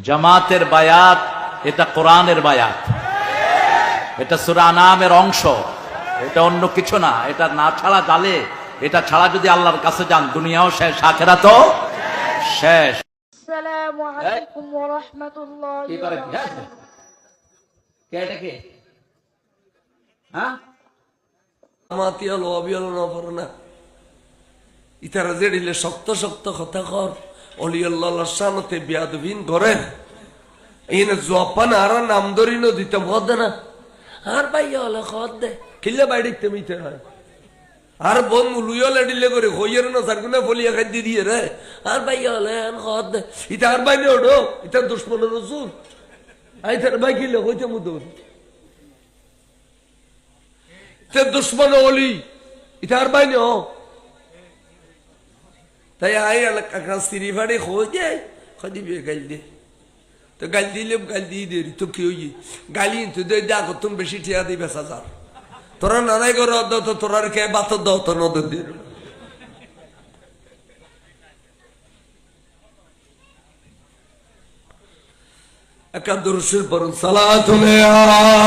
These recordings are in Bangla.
জামাতের বায়াত এটা কোরআনের বায়াত, এটা সূরা আনামের অংশ, এটা অন্য কিছু না। এটা না ছাড়া জালে, এটা ছাড়া যদি আল্লাহর কাছে যান দুনিয়াও শেষ, আখিরাতও শেষ। আসসালামু আলাইকুম ওয়া রাহমাতুল্লাহি ওয়া বারাকাতুহু। কে এটা কে? হ্যাঁ, মাতিয়াল অবিয়াল না পারে না। ইতারা জেডিলে শক্ত শক্ত কথা কর অলিয়াল্লাহর শানতে বিয়াদবিন করে এইনে জপান আর নাম ধরি ন দিতে ভদ না আর ভাই হলে খদ দে কিল্লে বাইড়িতে মিতে হয় আর বোন লুইলে ডিলে করে হইয়ের না সারগুনা বলিয়া খাই দি দিয়ে রে আর ভাই হলে খদ দে ইতা আর ভাই নে ওডো ইতা দুশমনের রসুল আই তার ভাই কিলে হইতে মুদুর তে দুশমন ওলি ইতা আর ভাই নে তাই আই কাকা সিরি ফাড়ে খোঁজ যায় খদিবে গাল দে তো গাল দিলে গাল দিয়ে দে তো কি হই গালি তো দে দেখো তুমি বেশি ঠিয়া দিবে সাজার তোরা নানাই করে তো তোরার কে বাত দাও তো নদ দিয়ে একাদুর শির পরুন সালাতুল্লাহ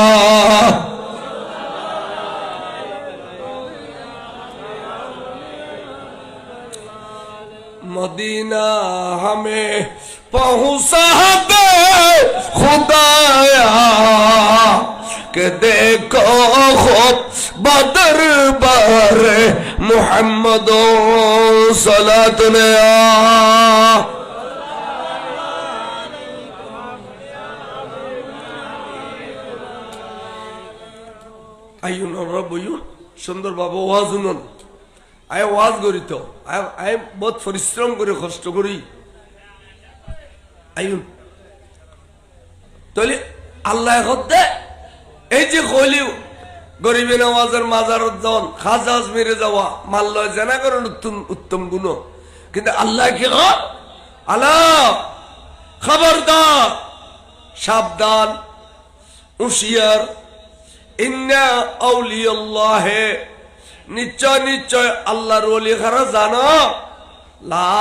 मदीना हमें पहुंचा दे खुदाया के देखो खूब बदर बार मोहम्मद सलातुल्लाह आयुन रबुयु सुंदर बाबू वाजुन আয় ওয়াজ করি তো আয় বহুত পরিশ্রম করে কষ্ট করি আইন তাহলে আল্লাহ হতে এই যে কইলি গরিবে নওয়াজের মাজারত যাওয়ান খাজা আজমিরে যাওয়া মাল্লয় জানা করেন উত্তম গুণ কিন্তু আল্লাহ কি আল্লাহ খবরদার সাবধান হুঁশিয়ার ইন্না আউলিয়াল্লাহ নিশ্চয় নিশ্চয় আল্লাহর ওলি খারা জানো লা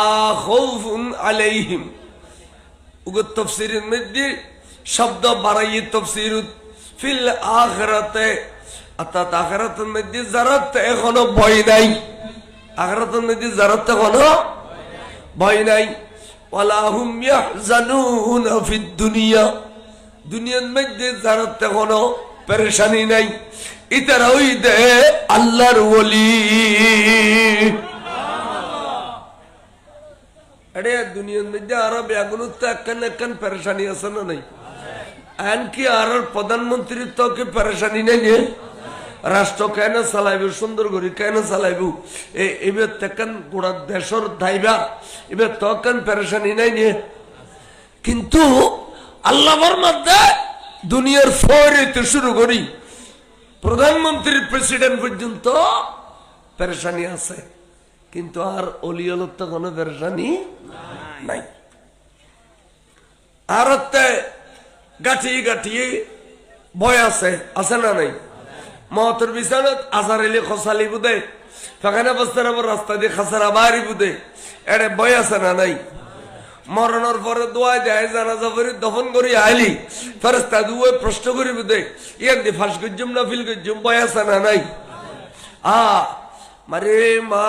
খাউফুন আলাইহিম উগত তাফসীরের মধ্যে শব্দ বাড়াইয়ে তাফসীর ফিল আখিরাতে অর্থাৎ আখিরাতের মধ্যে জারাত এখনো ভয় নাই আখিরাতের মধ্যে জারাত এখনো ভয় নাই ওয়ালা হুম ইয়াহজানুন ফিদ দুনিয়া দুনিয়ার মধ্যে জারাত এখনো পেরেশানি নাই ইতারা ওই দে আল্লাহর ওলি আরে দুনিয়ার মধ্যে আরো বেগুনুত একখান একখান পেরেশানি আছে না নাই এমনকি আর প্রধানমন্ত্রী তো কি পেরেশানি নেই রাষ্ট্র কেন চালাইব সুন্দর করে কেন চালাইব এবার তেকান গোড়া দেশের দায়বা এবার তখন পেরেশানি নাই নিয়ে কিন্তু আল্লাহর মধ্যে দুনিয়ার ফয়রেতে শুরু করি প্রধানমন্ত্রী প্রেসিডেন্ট পর্যন্ত পেরেশানি আছে কিন্তু আর অলিয়লত তো কোনো পেরেশানি নাই আর গাঠিয়ে গাঠিয়ে ভয় আছে আছে না নাই মহতর বিছানত আজার এলে খসালি বুদে ফাঁকানা বস্তার রাস্তা দিয়ে খাসারা বাহারি বুদে এড়ে ভয় আছে না নাই মরণের পরে দোয়া যায় জানাজা করে দফন করি আইলি ফেরেশতা দুয়ে প্রশ্ন করি বুদে ইয়ান দি ফাঁস গজ্জুম না ফিল গজ্জুম ভয় আছে না নাই মারে মা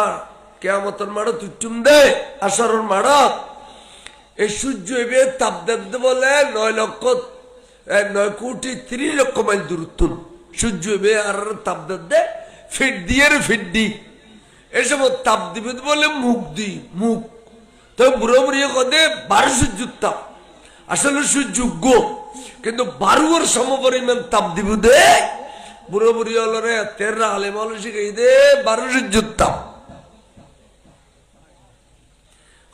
কিয়ামতের মাড় তুচ্ছুম দে আসরের মাড় এই সূর্য এবে তাপ দেব বলে 9 কোটি 3 লক্ষ মাইল দূরত্ব সূর্য এবে আর তাপ দে ফিট দিয়ে ফিট দি এসব তাপ দিবে বলে মুখ দি মুখ তো বুড়ো বুড়িয়ে কদে 12 সূর্য তাপ আসলে সূর্য গো কিন্তু 12 সমপরিমাণ তাপ দিব দে বুড়ো বুড়ি হলরে 13 আলেম হল শিখাই দে 12 সূর্য তাপ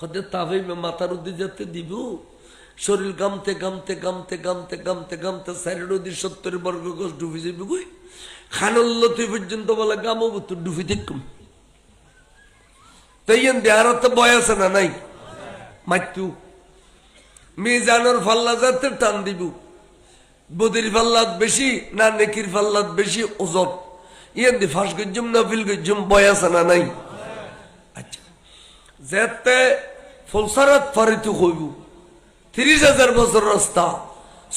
কদে তাপে মাথার উদ্দি যেতে দিব শরীর গামতে গামতে গামতে গামতে গামতে গামতে 4 নদী 70 বর্গ গজ ডুবে যাবে কই খানল্লতি পর্যন্ত বলে গামব তো ডুবে দেখুন তাই দেহারত বয়স না নাই মাতু মিজানোর ফাল্লা যাতে টান দিব বদির ফাল্লাত বেশি না নেকির ফাল্লাত বেশি ওজন দি ফাঁস গজ্জুম নফিল গজ্জুম বয় আছে না নাই? আচ্ছা, যেতে ফুলসারাত ফারিতু হইব 30,000 বছর রাস্তা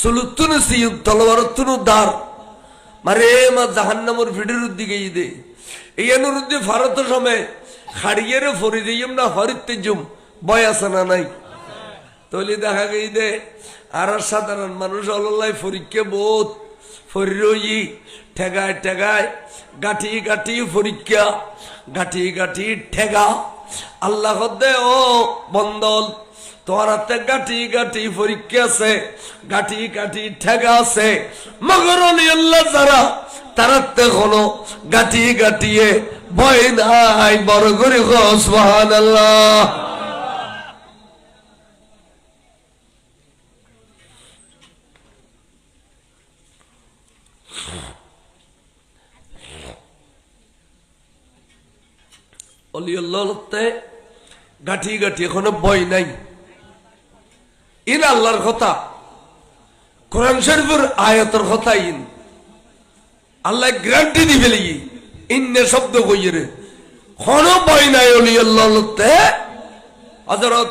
সুলুতুন সিয়ুব তলবারতুন দার মারে মা জাহান্নামের ভিড়ের দিকে দে ইয়ানুর উদ্দি ফারত সময় খাড়িয়ে ফরি দিম না হরিতে জুম বয় আছে না নাই? তলি দেখা গই দে আর সাধারণ মানুষ অল্লাই পরীক্ষা বোধ ফরি ঠেগায় ঠেগায় গাঠি গাঠি পরীক্ষা গাঠি গাঠি ঠেগা আল্লাহ দে ও বন্দল তোমার হাতে গাঠি গাঠি পরীক্ষা আছে, গাঠি গাঠি ঠেগা আছে, মগর আল্লাহ যারা তারাতে কোনো গাঠি গাঠিয়ে ভয় নাই, বড় করে সুবহানাল্লাহ। গাঠি গাঠি এখনো ভয় নাই। ইন আল্লাহর কথা, কোরআন শরীফের আয়াতের কথা, ইন আল্লাহ গ্যারান্টি দি ফেলি ইন্নে শব্দ কইরে কোনো ভয় নাই। অলি আল্লাহ হযরত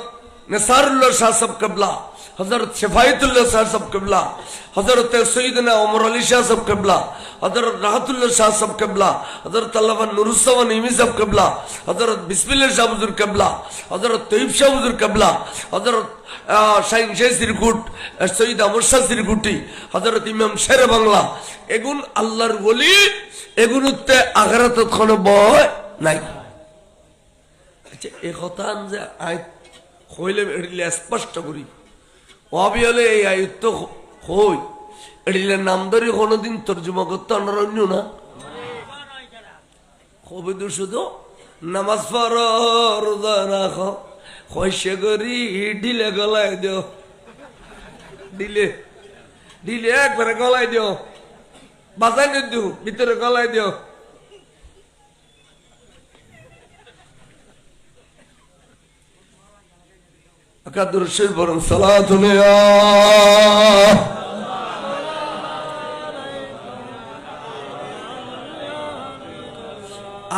নিসারুল্লাহ শাহ সাহেব কিবলা, হযরত শিফায়েতুল্লাহ শাহ সাহেব কিবলা, হযরত সৈয়দনা ওমর আলী শাহ সাহেব কিবলা, হযরত রাহতুল্লাহ শাহ সাহেব কিবলা, হযরত আল্লামা নুরুজ্জামান ইমি সাহেব কিবলা, হযরত বিসমিল্লাহ শাহ হুজুর কিবলা, হযরত তৈয়ব শাহ হুজুর কিবলা, হযরত শাইন শাহ সিরকুট, সৈয়দ আমর শাহ সিরকুটি, হযরত ইমাম শেরে বাংলা, এগুন আল্লাহর ওলি, এগুলোতে আখিরাতত কোনো ভয় নাই। আচ্ছা, এই কথা যে আয় হইলে এড়িলে স্পষ্ট করি অবি হলে এই আয়ত্ত হই এড়িলে নাম ধরে কোনোদিন তর্জমা করতে অন্য না কবি দু শুধু নামাজ পড়ো রোজা রাখো হইসে করি ঢিলে গলায় দিও, ঢিলে ঢিলে একবারে গলায় দিও, বাজাই নিদু ভিতরে গলায় দিও। একাদুর শরীফ বরং সালাতুন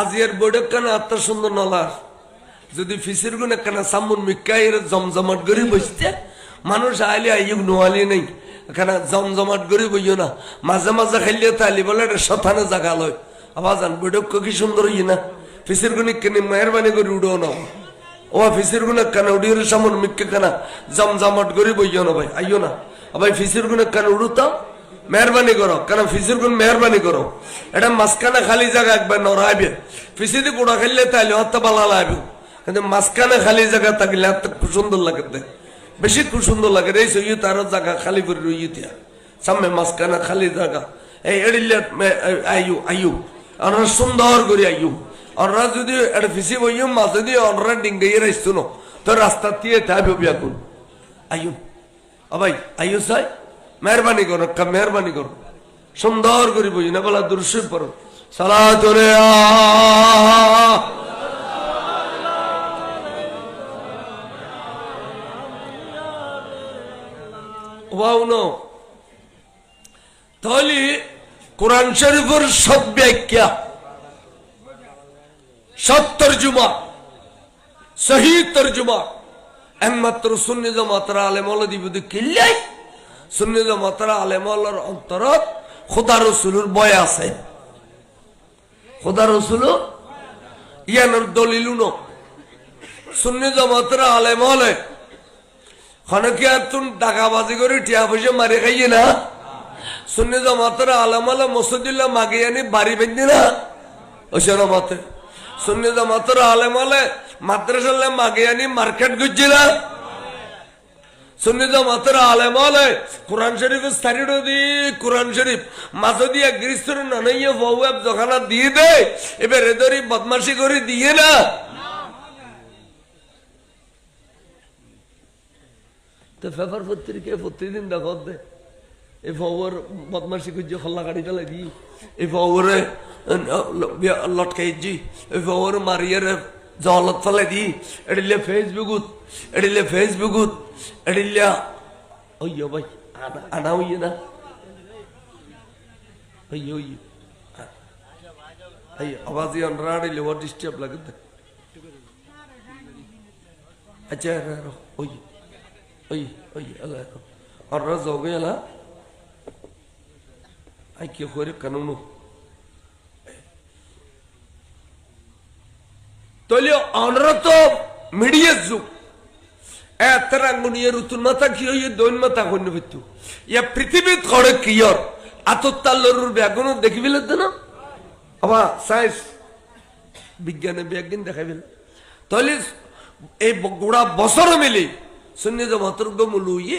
আজিয়ার বৈঠক কানা আত্মা সুন্দর নলার যদি ফিসির গুণ একখানা সামুন মিকাইয়ের জমজমাট করে বসতে মানুষ আইলে আইয়ুক নোয়ালি নেই, এখানে জমজমাট করে বইও না, মাঝে মাঝে খাইলে তাইলি বলে এটা শতানে জাগা লয়। আবার যান বৈঠক কি সুন্দর হই না, ফিসির গুণ কেনে মেহরবানি করে উড়ো না, ও ফিসির গুণ কানা উড়িয়ে সামুন মিক্কে কানা জমজমাট করে বইও না ভাই, আইও না ভাই ফিসির গুণ কানা উড়ুতাম মেহরবানি করো, কেন ফিসির গুণ মেহরবানি করো, এটা মাঝখানে খালি জায়গা একবার নড়াইবে, ফিসিদি কুড়া খেললে তাইলে হাতটা বালা লাগবে, কিন্তু মাঝখানে খালি জায়গা থাকলে হাতটা খুব সুন্দর লাগে, বেশি খুব সুন্দর লাগে। এই সই তার জায়গা খালি করে রইতে সামনে মাঝখানে খালি জায়গা এই এড়িলে আইয়ু আইয়ু আমরা সুন্দর করে আইয়ু, আমরা যদি এটা ফিসি বইও মাছ যদি আমরা ডিঙ্গাইয়ে রাখতো না তো রাস্তা দিয়ে থাকবে বিয়াকুন আইয়ু ভাই আইয়ু সাই মেহরবানি করো, মেহরবানি করো, সুন্দর করে বই না বলা দুরুদ পড়ো সালাতুল ওয়াউনো। তাহলে কোরআন শরীফের সব ব্যাখ্যা, সব তর্জমা, সহি তর্জমা একমাত্র সুন্নি জামাতরা আলেমওয়ালা দিবদ কিল্লাই সুন্নি জামাতরা আলেমওয়ালার অন্তরত খোদা রাসূলের ভয় আছে, খোদা রাসূল ইয়ানোর দলিলুনো সুন্নি জামাতরা আলেমওয়ালা খনকি আর তুন টাকাবাজি করে টিয়া পয়সা মারি খাইয়ে না, সুন্নি জামাতরা আলেমওয়ালা মসজিদুল্লাহ মাগিয়ানি বাড়ি বেঁধে না, ওই জামাতে সুন্নি জামাতরা আলেমওয়ালা মাদ্রাসা মাগিয়ানি মার্কেট গুজছে না, সুন্নি জামাতরা আলেমওয়ালা কোরআন শরীফ স্থানীয় দি কোরআন শরীফ মাঝে দিয়ে গৃহস্থর নানাইয়া বউ দোকানা দিয়ে দেয়, এবার এদরি বদমাশি করে দিয়ে না। তো পেপার পত্রিকায় প্রতিদিন দেখা দে এই বউর বদমাশি করছে, খল্লা গাড়ি ফেলাই দি, এই বউরে লটকাই দি, এই বউর মারিয়ার জলত ফেলাই দি, এডিলে ফেসবুকত এডিলে ফেসবুকত এডিলা ওই ভাই আনা হইয়ে না ওই এই আওয়াজ ইয়ান রাড়িলে ও ডিস্টার্ব লাগে দে আচ্ছা ওই ওই ওই আল্লাহ আর রাজ हो गया ना आई क्यों करे कानून তোলে আমরা তো মিডিয়া যুগ এতরাঙ্গুনিয়ে রুতুন মাথা কি হইয়ে দৈন মাথা কন্য ভিতু ইয়া পৃথিবী খড়ে কিয়র আততাল্লরুর ব্যাগুন দেখিবিলে না আবা সায়েন্স বিজ্ঞানে ব্যাগিন দেখাইবিল তাহলে এই গোড়া বছর মিলি শূন্য জমাতর্গ মুলুইয়ে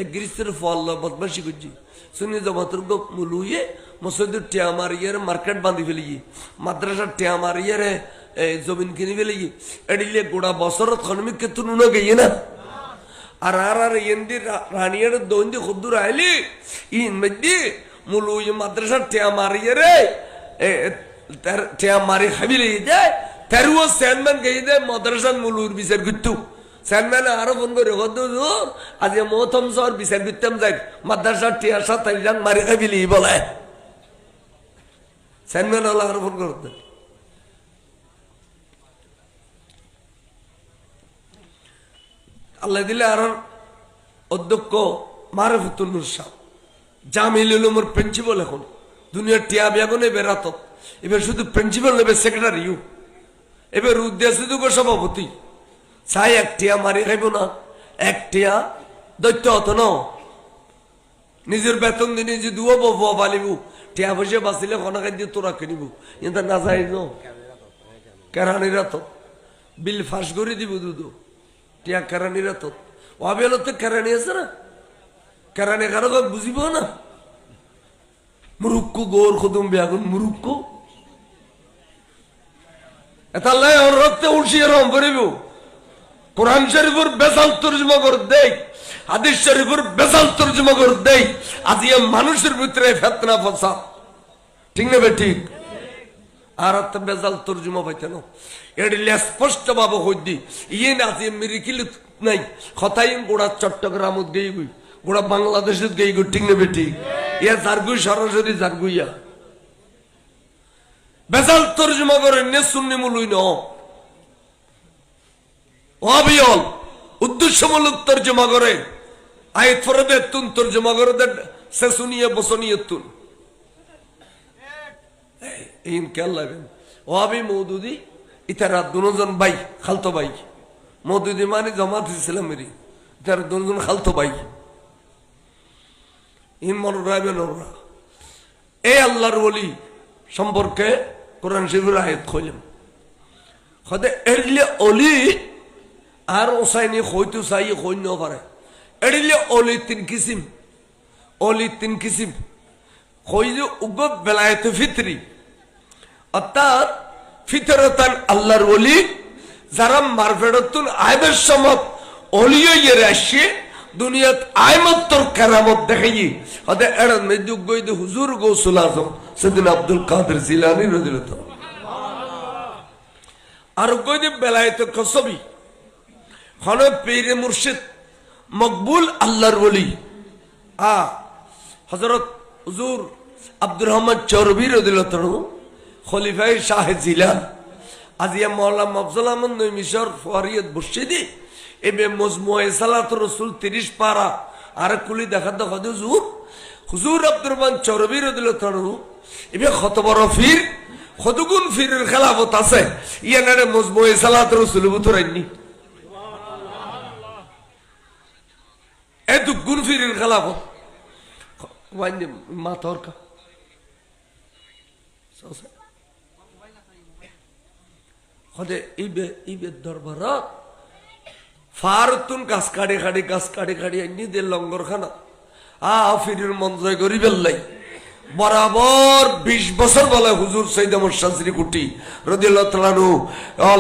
এক গ্রিসের ফল বদমাশি করছি শূন্য জমাতর্গ মুলুইয়ে মসজিদের টিয়া মারিয়ে মার্কেট বাঁধি ফেলিয়ে মাদ্রাসার টিয়া মারিয়ে জমিন কিনে ফেলিয়ে এডিলে গোড়া বছর খনমিক ক্ষেত্র নুন গিয়ে না আর আর আর এন্দি রানিয়ার দৈন্দি খুদ্দুর আইলি ইন মধ্যে মুলুইয়ে মাদ্রাসার টিয়া মারিয়ে রে টিয়া মারি খাবিলে যায় তেরুও স্যানম্যান গিয়ে দেয় মাদ্রাসার মুলুর বিচার করতো স্যানম্যান আরো ফোন করে আজ মৌথম শহর বিচার করতাম যাই মাদ্রাসার টিয়া সাত মারি খাবিলি বলে স্যানম্যান হলো আরো ফোন করতে আল্লাহ দিলে আর অধ্যক্ষ মারফতুল নূর শাহ জামিল উলুমের প্রিন্সিপাল এখন দুনিয়ার টিয়া বিয়াগুনে বেরাত এবার শুধু প্রিন্সিপাল নেবে সেক্রেটারিও এবার উদ্দেশ্য সভাপতি চাই এক টিয়া মারি খাইব না এক টিয়া দৈত্য হতো ন নিজের বেতন দিয়ে নিজে দুও বউয়া পালিব টিয়া পয়সা বাঁচিলে খনাখাই দিয়ে তোরা কিনিব কিন্তু না যাই ন কেরানিরা তো বিল ফাঁস করে দিব দুধ টিয়া কেরানিরা তো অবেল তো কেরানি আছে না কেরানি কারো বুঝিব না মুরুক্কু গোর খুদুম বেগুন মুরুক্কু এটা লাই ওর রক্তে উঠিয়ে রম করিব কোরআন শরীফের বেসাল তর্জমা করে দেই হাদিস শরীফের বেসাল তর্জমা করে দেই আজ এই মানুষের ভিতরে ফিতনা ফসাদ ঠিক না বে ঠিক আর তো বেসাল তর্জমা পাইতে না এডিলে স্পষ্ট ভাবে হইদি ইয়ে না যে মিরিকিল নাই কথাই গোড়া চট্টগ্রামত গই গই গোড়া বাংলাদেশত গই গই ঠিক না বে ঠিক ইয়া জারগুই সরাসরি জারগুইয়া বেসাল তর্জমা করে নে সুন্নি মুলুই ন অবিয়ল উদ্দেশ্যমূলক তর্জমা করে আয়াত ফরদে তুন তর্জমা করে দে সে শুনিয়ে বসনিয়ে তুন ইন কেল লাগেন ওয়াবি মওদুদি ইতারা দুজন ভাই খালতো ভাই মওদুদি মানে জামাত ইসলামেরই ইতারা দুজন খালতো ভাই ইন মন রাবেন ওরা এই আল্লাহর ওলি সম্পর্কে কোরআন শরীফের আয়াত কইলাম খদে এরলে ওলি আর ওসাইনি হইতো চাই হইন পারে এডিলে অলি তিন কিসিম হইলে উগ বেলায়েত ফিতরি অর্থাৎ ফিতরতান আল্লাহর ওলি যারা মারফেরতুন আইবের সমত অলিও ইয়ে আসে দুনিয়াত আইমত্তর কেরামত দেখাই হদে এর মধ্যে গইদ হুজুর গৌসুল আজম সেদিন আব্দুল কাদের জিলানী রাদিয়াল্লাহু আর গইদ বেলায়েত কসবি হন পীরে মুর্শিদ মকবুল আল্লাহর ওলি হযরত হুজুর আব্দুর রহমান চৌরবি রাদিয়াল্লাহু তাআলা খলিফায়ে শাহ জিলান আজিয়া মাওলানা আফজল আহমদ নঈ মিশর ফরিয়ত মুর্শিদি এবে মজমুয়ে সালাতুর রাসূল 30 পারা আর কুলি দেখা দাও হুজুর আব্দুর রহমান চৌরবি রাদিয়াল্লাহু তাআলা এবে কত বড় পীর কতগুণ পীরের খেলাফত আছে ইয়ানারে মজমুয়ে সালাতুর রাসূল বুতরাইনি এত গুণ ফিরের খেলাফত ওয়াইনে মাতরকা হদে ইবে দরবারত ফারতুন গাছ কাড়ে কাড়ি আইনি দে লঙ্গর খানা ফিরের মন জয় করি বেল্লাই বরাবর 20 বছর বলে হুজুর সৈয়দ মুর্শিদ কুটি রাদিয়াল্লাহু তাআলা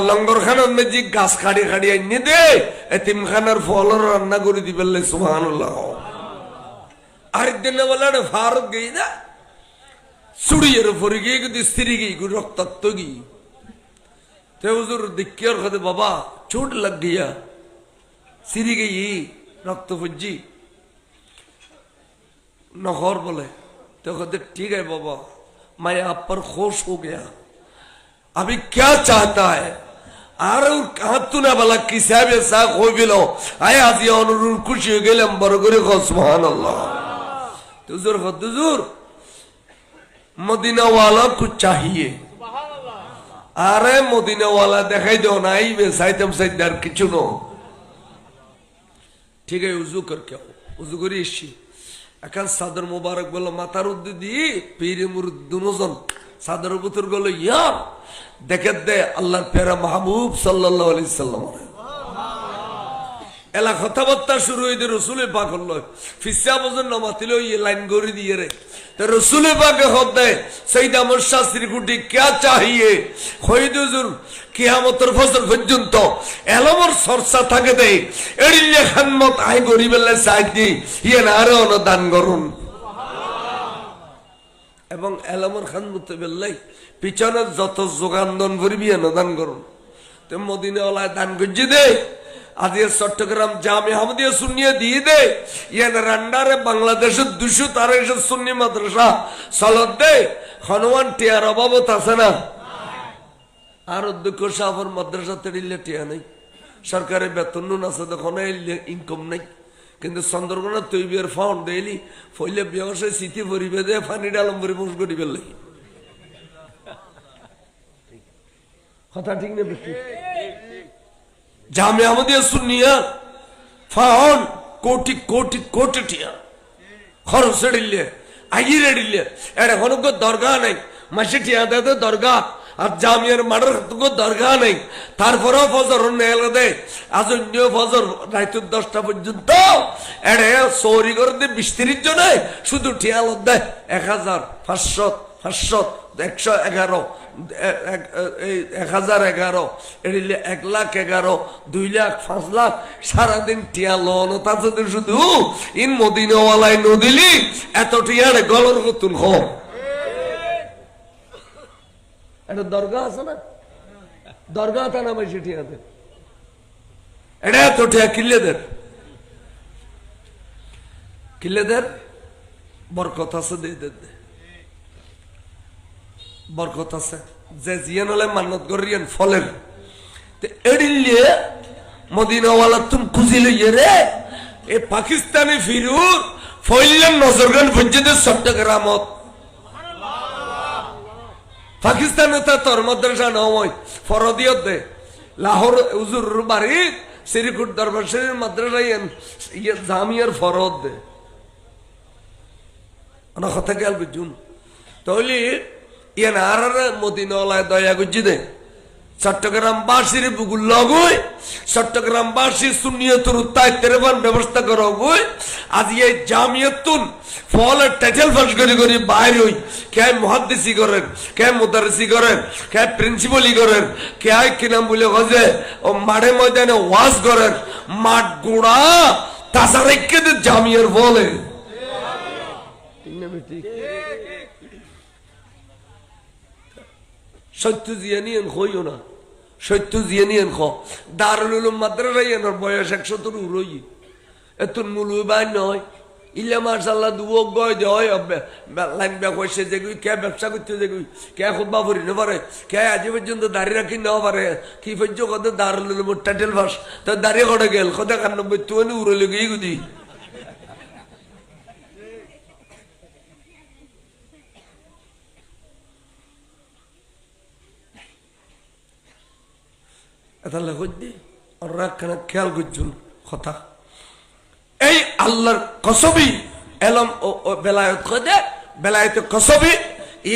লঙ্গর খানার মধ্যে গাছ কাড়ি আইনি দে এতিমখানার ফল রান্না করে দিবেল্লাই সুবহানাল্লাহ আরেকদিন বলে ফারুক গই না সুড়িয়ের উপরে গিয়ে কিন্তু স্ত্রী গই রক্তাক্ত গই তে হুজুর দিকিয়ার খাতে বাবা চোট লাগ গিয়া সিরি গই রক্ত ফুজি নহর बोले तो कहते ठीक है बाबा मैं आप पर खुश हो गया अभी क्या चाहता है আর কাতুনা বালা কিসাবে সা কইবিল আয় আজি অনুরুর খুশি হয়ে গেলাম বড় করে সুবহানাল্লাহ হুজুর হুজুর মদিনা ওয়ালা কো চাহিয়ে আরে মদিনা ওয়ালা দেখাই দাও নাই বে সাইতাম সাইদার কিছু নো ঠিক আছে উযু কর কে উযু করে এসি এখন সাদর মোবারক বলো মাথার উদ্দে দিয়ে পীরে মুরিদ দুজন সাদর উপর গেল ইয়া দেখে দে আল্লাহর প্যারা মাহবুব সাল্লাল্লাহু আলাইহি সাল্লাম এলা কথাবার্তা শুরু হইতে রসুলে পাক হল ফিসা বজন নমাতিল এই লাইন গড়ি দিয়ে রে তো রসুলে পাকে হতে সৈয়দ আহমদ শাস্ত্রী কুটি কে চাহিয়ে খৈদ হুজুর কিয়ামতের ফজর পর্যন্ত এলমর চর্চা থাকে দে এড়িলে খানমত আই গরিবেলে চাই দি ইয়ে না আরো অনুদান করুন এবং এলমর খানমত বেল্লাই পিছনে যত যোগান দন করবি অনুদান করুন তো মদিনাওয়ালায় দান করছি দে আজকে চট্টগ্রাম জামে আহমদিয়া সুন্নিয়া দিয়ে দে ইয়ান রান্ডারে বাংলাদেশের 263 সুন্নি মাদ্রাসা চলত দে হনুমান টিয়ার অভাবত আছে না আর অধ্যক্ষ সাহর মাদ্রাসা তেড়িলে টিয়া নেই সরকারি বেতন নুন আছে তখন ইনকাম নেই কিন্তু চন্দ্রকোনা তৈবিয়ার ফাউন্ড দেইলি ফইলে ব্যবসায় স্মৃতি পরিবে দে ফানি ডালম পরিবেশ করিবে লাগে কথা ঠিক না বেশি জামে আহমদিয়া সুন্নিয়া ফাউন কোটি কোটি কোটি টিয়া খরচ এড়িলে আগির এড়িলে এটা কোনো দরগা নাই মাসে টিয়া দেয় দরগা আর জামিয়ার মাঠের দরগা নেই তারপরেও ফজর নেল দে আজ অন্য ফজর রাত 10টা পর্যন্ত এটা সৌরি করে দে 20-30 জনে শুধু টিয়া লত দেয় 1000 500 500 111 1011 এড়িলে 1,11,000 2 লাখ 5 লাখ সারাদিন টিয়া লোন তাতে শুধু ইন মদিনাওয়ালায় নদিলি এত টিয়ার গলর কতুন হ এটা দরগা আছে না দরগা তা না বেশি টিয়াতে এটা এত টিয়া কিল্লেদের বরকত আছে দে দে দে বরকত আছে যে জিয়ান হলে মান্নত করিয়েন ফলের এড়িলে মদিনাওয়ালা তুমি খুঁজিলে রে এ পাকিস্তানি ফিরুর ফইলেন নজরগান পর্যন্ত চট্টগ্রামত পাকিস্তানে তো তোর মাদ্রাসা নয় ফরদিয়ত দে লাহোর হুজুর বাড়ি শ্রীকুট দরবার শরীফ মাদ্রাসা জামিয়ার ফরদ দে অনা কথা গেল বুঝুন তাহলে ইয়ান আর মদিনাওয়ালায় দয়া গুজি দে চট্টগ্রামবাসীর বুকুল লগই চট্টগ্রামবাসী সুন্নিয়তের উত্তায়তের ব্যবস্থা করা হই আজ এই জামিয়াতুন ফলের টাইটেল ফাঁস করে বাইর হই কে মুহাদ্দিসি করেন কে মুদারিসি করেন কে প্রিন্সিপালি করেন কে কি নাম বলে গজে ও মাঠে ময়দানে ওয়াজ করেন মাঠ গোড়া তাজা রেখে দে জামিয়ার বলে সত্য জিয়া নিয়েন হইও না সত্য জিয়া নিয়েন খ দারুল উলুম মাদ্রাসা এনার বয়স 100 উড়ই এত মূল্যবান নয় ইল্লা মাশাআল্লাহ দুও গয় দে হয় লাইন ব্যাক হইছে যে কে ব্যবসা করতে যে কে খুতবা পড়ি না পারে কে আজ পর্যন্ত দাড়ি রাখি না পারে কি পর্যন্ত কত দারুল উলুম টাইটেল ফাস তো দাড়ি কড়ে গেল কত 91 তুই উড়লে গই গুদি তাহলে হইদি আর রাখখানা খেয়াল করছুন কথা এই আল্লাহর কসবি এলম বেলায়ত কদে বেলায়ত কসবি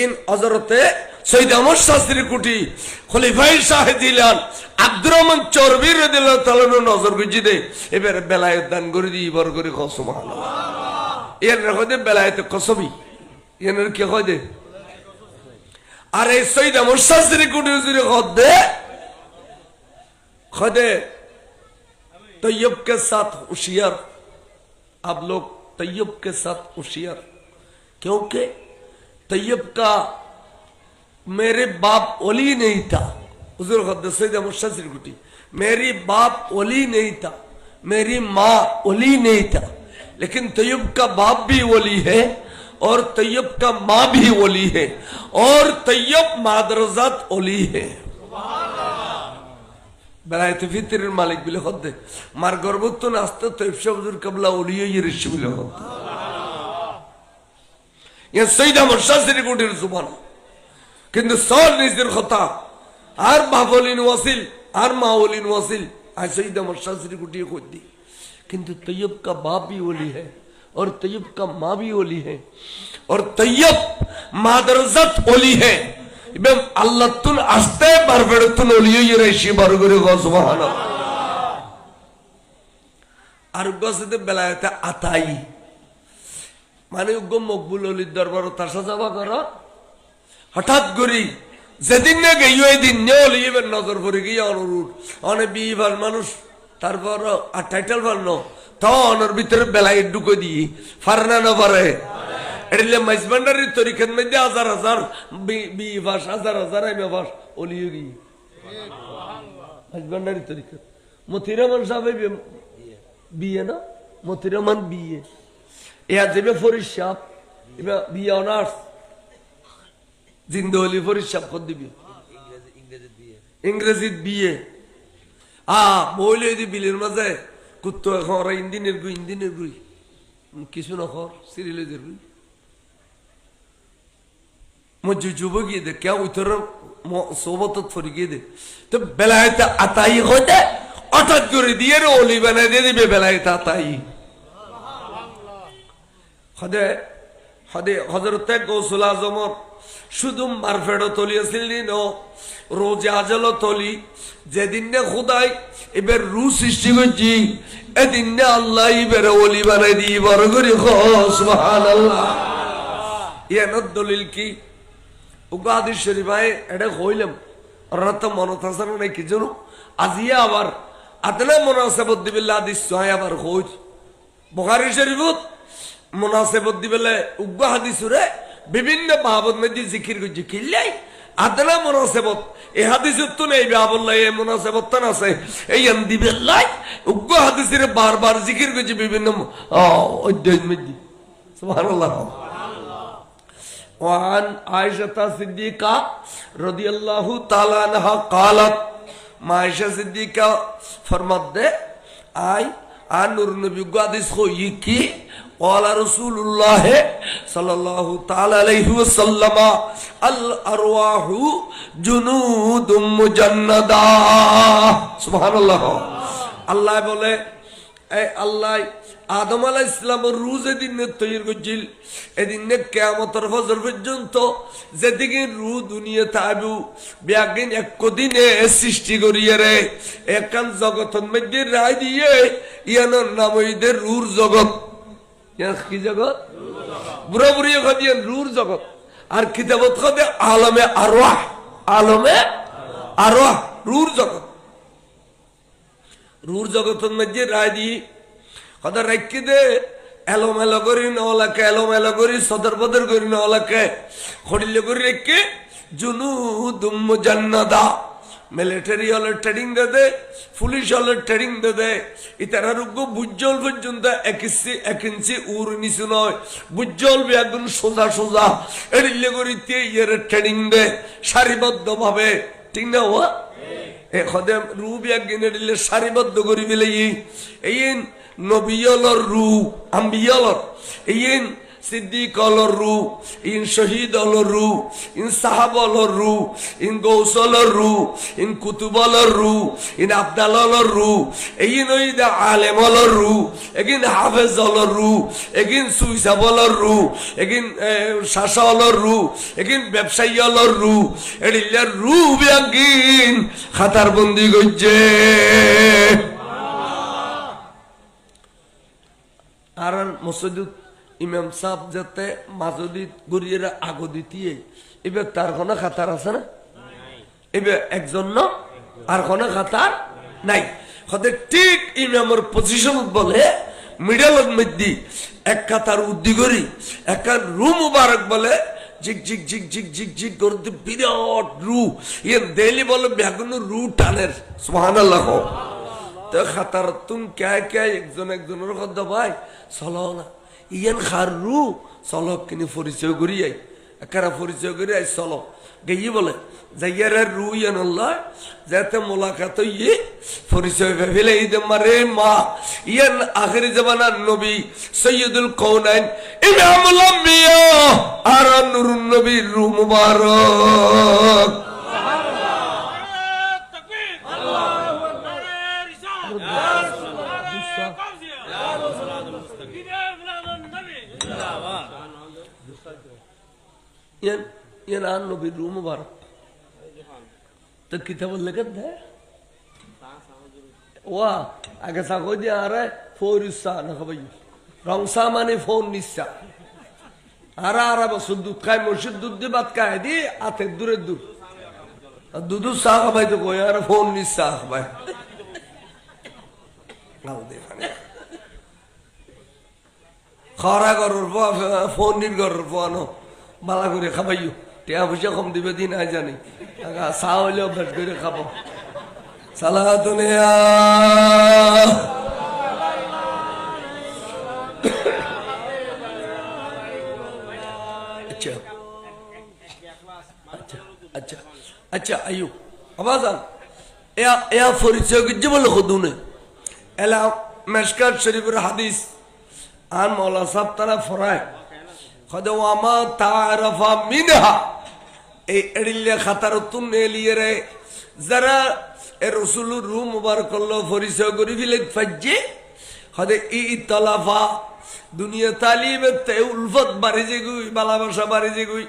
ইন হযরতে সৈয়দ আহমদ শাস্ত্রী কুটি খলিফায়ে শাহদিলান আব্দুর রহমান চরবি রাদিয়াল্লাহু তাআলা নজর গুজি দে এবারে বেলায়ত দান করে দি বর করে সুবহানাল্লাহ এর কদে বেলায়ত কসবি এর কি কদে আর এই সৈয়দ আহমদ শাস্ত্রী কুটি হুজুর কদে खुदे तैयब के साथ होशियार आप लोग तैयब के साथ होशियार क्योंकि तैयब का मेरे बाप ओली नहीं था हुजूर खुद सैयद अहमद शास्त्री कुटी मेरी बाप ओली नहीं था मेरी माँ ओली नहीं था लेकिन तैयब का बाप भी ओली है और तैयब का माँ भी ओली है और तैयब मादरजात ओली है বেলায়েতে ফিতরের মালিক বিলে হদ্দে মার গর্ভত্ব নাস্তে তৈব শাহুজুর কাবলা ওলি হয়ে ঋষি বিলে হদ্দে ইয়া সৈয়দ আহমদ শাহসিরি কোটির জুবান কিন্তু সর নিজের কথা আর বাবলিন ওয়াসিল আর মাওলিন ওয়াসিল আর সৈয়দ আহমদ শাহসিরি কোটিয়ে কই দি কিন্তু তৈয়ব কা বাপ भी ওলি है और तैयब का माँ भी ओली है और तैयब मादरजत ओली है इबन अल्लाह तुन आस्ते बारबेडतुन ओली ये रेशी बारगरे गो सुबहानाल्लाह আর গসতে বেলায়েতে আতাই মানে উগ্গ মকবুল ওলির দরবার তাসা যাবা করো হঠাৎ করি যেদিন না গেই ওই দিন নে ওলি ইবেন নজর পড়ে গিয়ে অনুরোধ অনেক বিভার মানুষ তারপর আর টাইটেল বানো তনর ভিতরে বেলায় ঢুকে দিই ফারনা না পারে এলে মাইজবান্ডারির তরিকার মধ্যে হাজার হাজার বিভাস হাজার হাজার আইমা ভাস ওলিয়ে গিয়ে মাইজবান্ডারির তরিকার মতিরমান সাহেব বিয়ে না মতিরমান বিয়ে এয়া দেবে ফরিদ সাহেব এবার বিয়ে অনার্স জিন্দলি ফরিদ সাহেব কর দিবি ইংরেজিত বিয়ে মহিলা যদি বিলের মাঝে কুত্তো এখন ইন্দিনের গুই কিছু নখর সিরিলের গুই মজ্জু যুব গিয়ে দে কেউ উত্তর সোবত ফরি গিয়ে দে তো বেলায়েতে আতাই হইতে হঠাৎ করে দিয়ে রে অলি বানাই দিয়ে দিবে বেলায়েতে আতাই হদে হদে হজরতে গৌসুল আজমর শুধু মারফেড়ো তলি আছিল রোজে আজল তলি যেদিন না খুদাই এবার রু সৃষ্টি করছি এদিন না আল্লাহ এবার ওলি বানাই দিই বড় করে সুবহানাল্লাহ ইয়ানোর দলিল কি ওগো হাদিস শরীফায় এটা কইলাম ওরা তো মনত আছে না কি জানো আজিয়া আবার আদনা মুনাসাবাত দিবিল্লাহ হাদিস ছয় আবার কই বুখারী শরীফত মুনাসাবাত দিবিল্লাহ ওগো হাদিসরে বিভিন্ন বাবত মধ্যে জিকির করছি কিল্লাই আদনা মুনাসাবাত এই হাদিসত তো নেই বাবুল্লাহ এই মুনাসাবাত তো আছে এই দিবিল্লাহ ওগো হাদিসরে বারবার জিকির করছি বিভিন্ন অধ্যায় মধ্যে সুবহানাল্লাহ وعن عائشة الصديقة رضي الله تعالى عنها قالت ما عائشة الصديقة فرماتے آئی نور نبی کو حدیث ہوئی کی قال رسول الله صلى الله تعالى عليه وسلم الارواح جنود مجندہ سبحان اللہ اللہ بولے اے اللہ আদম আলাইহিস সালামের রূহ যেদিন তৈরি করছিল এদিন কিয়ামতের ফজর পর্যন্ত যেদিকে রূহ দুনিয়াতে আইবু বিয়াগিন একদিনে সৃষ্টি করিয়ে রে একান জগতের মধ্যে রায় দিয়ে ইয়ানোর নাম হইছে রূহর জগৎ। কি জগৎ? বুড়া বুড়ি খাদিয়েন রূহর জগৎ আর কিতাবত খাদে আলমে আরওয়াহ রূহর জগৎ। রূহর জগতের মধ্যে রায় দিয়ে কথা রাখি দে এলোমেলো করি নলাকে এলোমেলো করি সদর বদর করি নলাকে খড়িলে করে রেখে জুনুদুম মুজান্নাদা মিলিটারি হলে ট্রেনিং দে পুলিশ হলে ট্রেনিং দে ইতারা রুগ্য বুজ্জল পর্যন্ত এক ইঞ্চি উর নিচু নয় বুজ্জল একদম সোজা সোজা এড়িলে করিতে ইয়ের ট্রেনিং দে সারিবদ্ধ ভাবে ঠিক না হওয়া এ খদে রুবি একদিন এড়িলে সারিবদ্ধ করি বলে এই নবিয়লর রু আম্বিয়লর ইন সিদ্দিকলর রু ইন শহীদলর রু ইন সাহাবলর রু ইন গৌসলর রু ইন কুতুবলর রু ইন আবদাললর রু ইন ওইদা আলেমলর রু এগিন হাফেজলর রু এগিন সুইসাবলর রু এগিন শাসলর রু এগিন ব্যবসায়ীলর রু এডিলার রু বিয়াগিন খাতার বন্দি গজ্জে আর মসজিদ ইমাম সাহেব যাতে মাসজিদ গড়িয়ে আগো দিতিয়ে এবার তার কোনো খাতার আছে না এবার একজন আর কোনো খাতার নাই হতে ঠিক ইমামের পজিশন বলে মিডলের মধ্যে এক খাতার উদ্দি করি এক রু মুবারক বলে জিক জিক জিক জিক জিক জিক করতে বিরাট রু ইয়ে দেলি বলে বেগুন রু টানের সুবহানাল্লাহ তো খাতার তুম কে একজন একজনের কথা ভাই চলো না ইয়ান খার রু চলো কিনে পরিচয় করি যাই একারা পরিচয় করে আই চলো গেই বলে যাইয়ার রুই আনল্লাহ যাতে মোলাকাত ইয়ে পরিচয় ভেবেলে ঈদ মারে মা ইয়ান আখিরি জামানার নবী সৈয়দুল কওনাইন ইমামুল আম্বিয়া আর নূরুন নবীর রূহ মুবারক ইয়ান আর নবীর রূহ মুবারক তো কিতাবুল লেখত দেয় ওয়া আগে সাকো দিয়ে আরে ফোরিসা না খাবাই রংসা মানে ফোন নিসা আর বছর দুধ খায় মসজিদ দুধ দিয়ে ভাত খায় দিয়ে আতের দূরের দূর দুধ চা খাবাই তো কই আর ফোন নিসা খাবাই খরা গরুর ফোন নির গরুর ফোন মালা করে খাবাইও টিয়া পয়সা কম দিবে দিন আই জানি চা হইলে অভ্যাস করে খাবো সালাতুনিয়া আচ্ছা আচ্ছা আচ্ছা আচ্ছা আয়ু আবাজান এয়া পরিচয় কি বলে খুদুনে এলা মেশকাত শরীফের হাদিস আন মৌলা সাহেব তারা ফরায় খদে ওয়ামা তারাফা মিনহা এই এড়িলে খাতার তুনে লিয়ে রে যারা এ রসুলুর রূহ মুবারক করলো পরিচয় করি ফিলে ফাজ্জে খদে ই তলাফা দুনিয়া তালিবে তে উলফত বাড়ি যে গুই ভালোবাসা বাড়ি যে গুই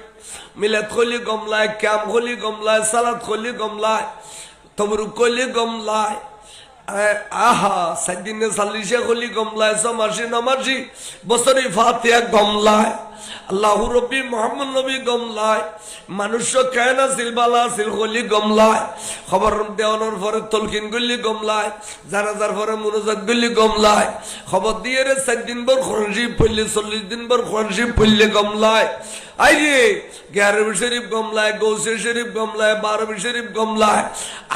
মিলাদ খলি গমলায় ক্যাম খলি গমলায় সালাদ খলি গমলায় তবরুক খলি গমলায় আহা সাইদিনে সাল্লিশে খলি গমলায় সমাসি নমাসি বছরে ফাতিহা গমলায় আল্লাহু রব্বি মুহাম্মদ নবী গমলায় মানুষ কেন সিলবালা সিল খলি গমলায় খবর দেওয়ানোর পরে তলকিন গুলি গমলায় জানাজার পরে মুনাজাত গুলি গমলায় খবর দিয়ে রে 7 দিন ভর খরশি পড়লে 40 দিন ভর খরশি পড়লে গমলায় আই রে 11 শরীফ গমলায় গৌসে শরীফ গমলায় 12 শরীফ গমলায়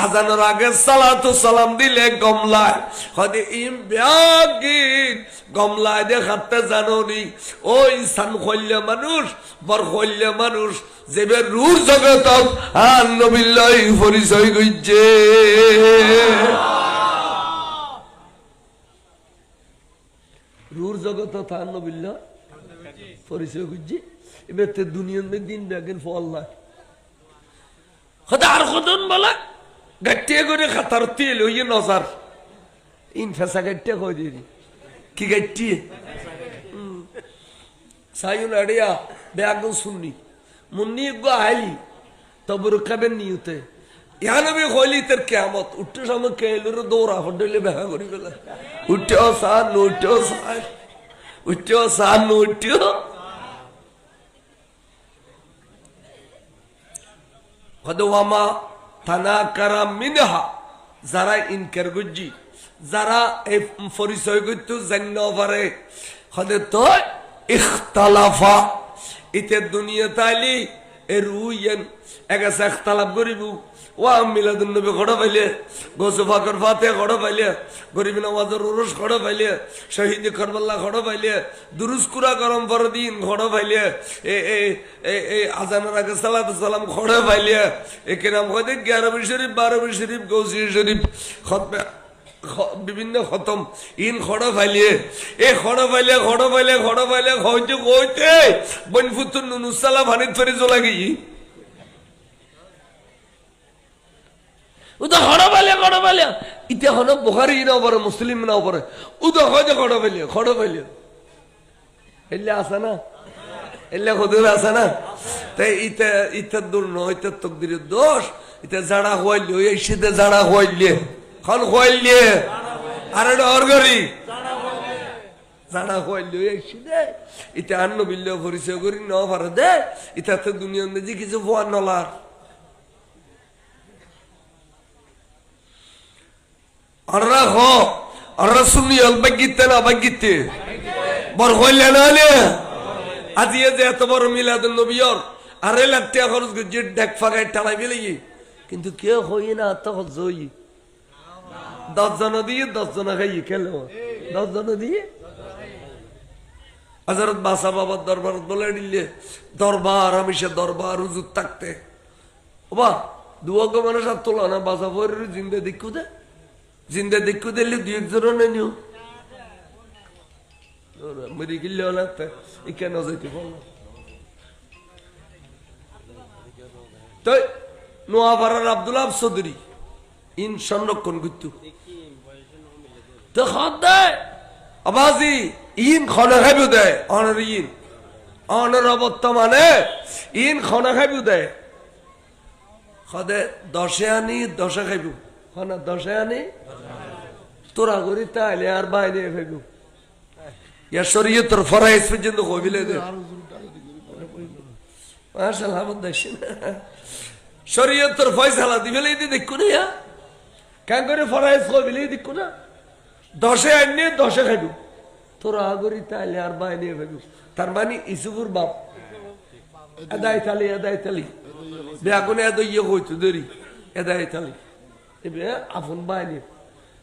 আজানের আগে সালাতু সালাম দিলে গমলায় হদে ইম ব্যাগিন গমলায় দেখাতে জানোনি ওই সান খল্লে মানুষ বর খল্লে মানুষ যেবে রূর জগত আর নবিল্লাহ পরিচয় গইছে রূর জগত আর নবিল্লাহ পরিচয় গইছে এবার তে দুনিয়ার মধ্যে দিন ব্যাগেন ফল্লা খোদা আর খোদন বলা গাট্টিয়ে করে খাতার তেল হইয়ে নজার ইন ফেসা গাট্টিয়ে কই দিই কি গাট্টিয়ে সাইন আড়িয়া ব্যাগন শুননি মুন্নি গো আইলি তবর কাবেন নিউতে ইয়ানা বি হইলি তের কিয়ামত উঠতে সময় কেলুর দৌড়া হডলে বেহা করি গলা উঠো সা নোটো সা উঠো সা নোটো খদওয়ামা তানাকারা মিনহা যারা ইনকার গুজি যারা এই পরিচয় করতে জান্ন পারে খদে তো ইখতালাফা ইতে দুনিয়া তাইলি এ রুইয়েন একাছে ইখতালাফ করিব ওয়া মিলাদুন নবী খড় পাইলে গোসু ফাকর ফাতে খড় পাইলে গরিব নওয়াজের উরুস খড় পাইলে শহীদ কারবালা খড় পাইলে দুরুস কুরা গরম পরদিন খড় পাইলে এ আজানের আগে সালাতু সালাম খড় পাইলে একে নাম কদে 11 শরীফ 12 শরীফ গৌসি শরীফ খতমে বিভিন্ন খতম ইন খড় ফাইলিয়ে এ খড় ফাইলে হইতে কইতে বনফুতুন নুসালা ভানিত ফেরি চলা গই উদা খড় ফাইলে ইতে হন বুখারী না পরে মুসলিম না পরে উদা হইতে খড় ফাইলে এলে আছে না এলে খুদুর আছে না তাই ইতে দূর নয় ইতে তকদিরের দোষ ইতে জাড়া হইলে এই শীতে জাড়া হইলে খন হইলে আরে ডর করি জাড়া হইলে এই শীতে ইতে আন্ন বিল্লে পরিচয় করি ন পারে দে ইতাতে দুনিয়ার মধ্যে কিছু ভয় নলার আররা হো আররা শুনি অলবাগিতে না বাগিতে বর হইলে না নে আজি যে এত বড় মিলাদুন নবীর আরে লাটে খরচ গজে ডেক ফাগাই টালাই বেলি কিন্তু কে হই না তো জই 10 জন দিয়ে 10 জন খাই খেলো 10 জন দিয়ে হযরত বাসা বাবার দরবার বলে দিলে দরবার হামেশা দরবার হুজুর থাকতে ওবা দুয়াগ মানুষ আর তোলা না বাসা পরের জিন্দা দেখু দিলে দুই একজন নিও মরি গিল্লে লাগতে এখানে যাইতে বললাম তো নোয়াপাড়ার আব্দুল আব চৌধুরী ইন সংরক্ষণ করতো তো হাত দেয় আবাজি ইন খনা খাইব দেয় অনর ইন অনর বর্তমানে ইন খনা খাইব দেয় খদে 10 আনি 10 খাইব খনা 10 আনি তোরা করি তাইলে আর বাইরে খাইব ইয়া শরীয়তের ফরাইজ পর্যন্ত কইবিলে দে মাশাআল্লাহ বদাইছেন শরীয়তের ফয়সালা দিবেলেই দি দেখু না ইয়া কেন করে ফরাইজ কইবিলেই দেখু না 10 আনি 10 খাইব তোরা করি তাইলে আর বাইরে খাইব তার মানে ইসুফুর বাপ আদায় তালি বেগুনে এত ইয়ে হইতো দেরি এদায় তালি এবে আপন বাইরে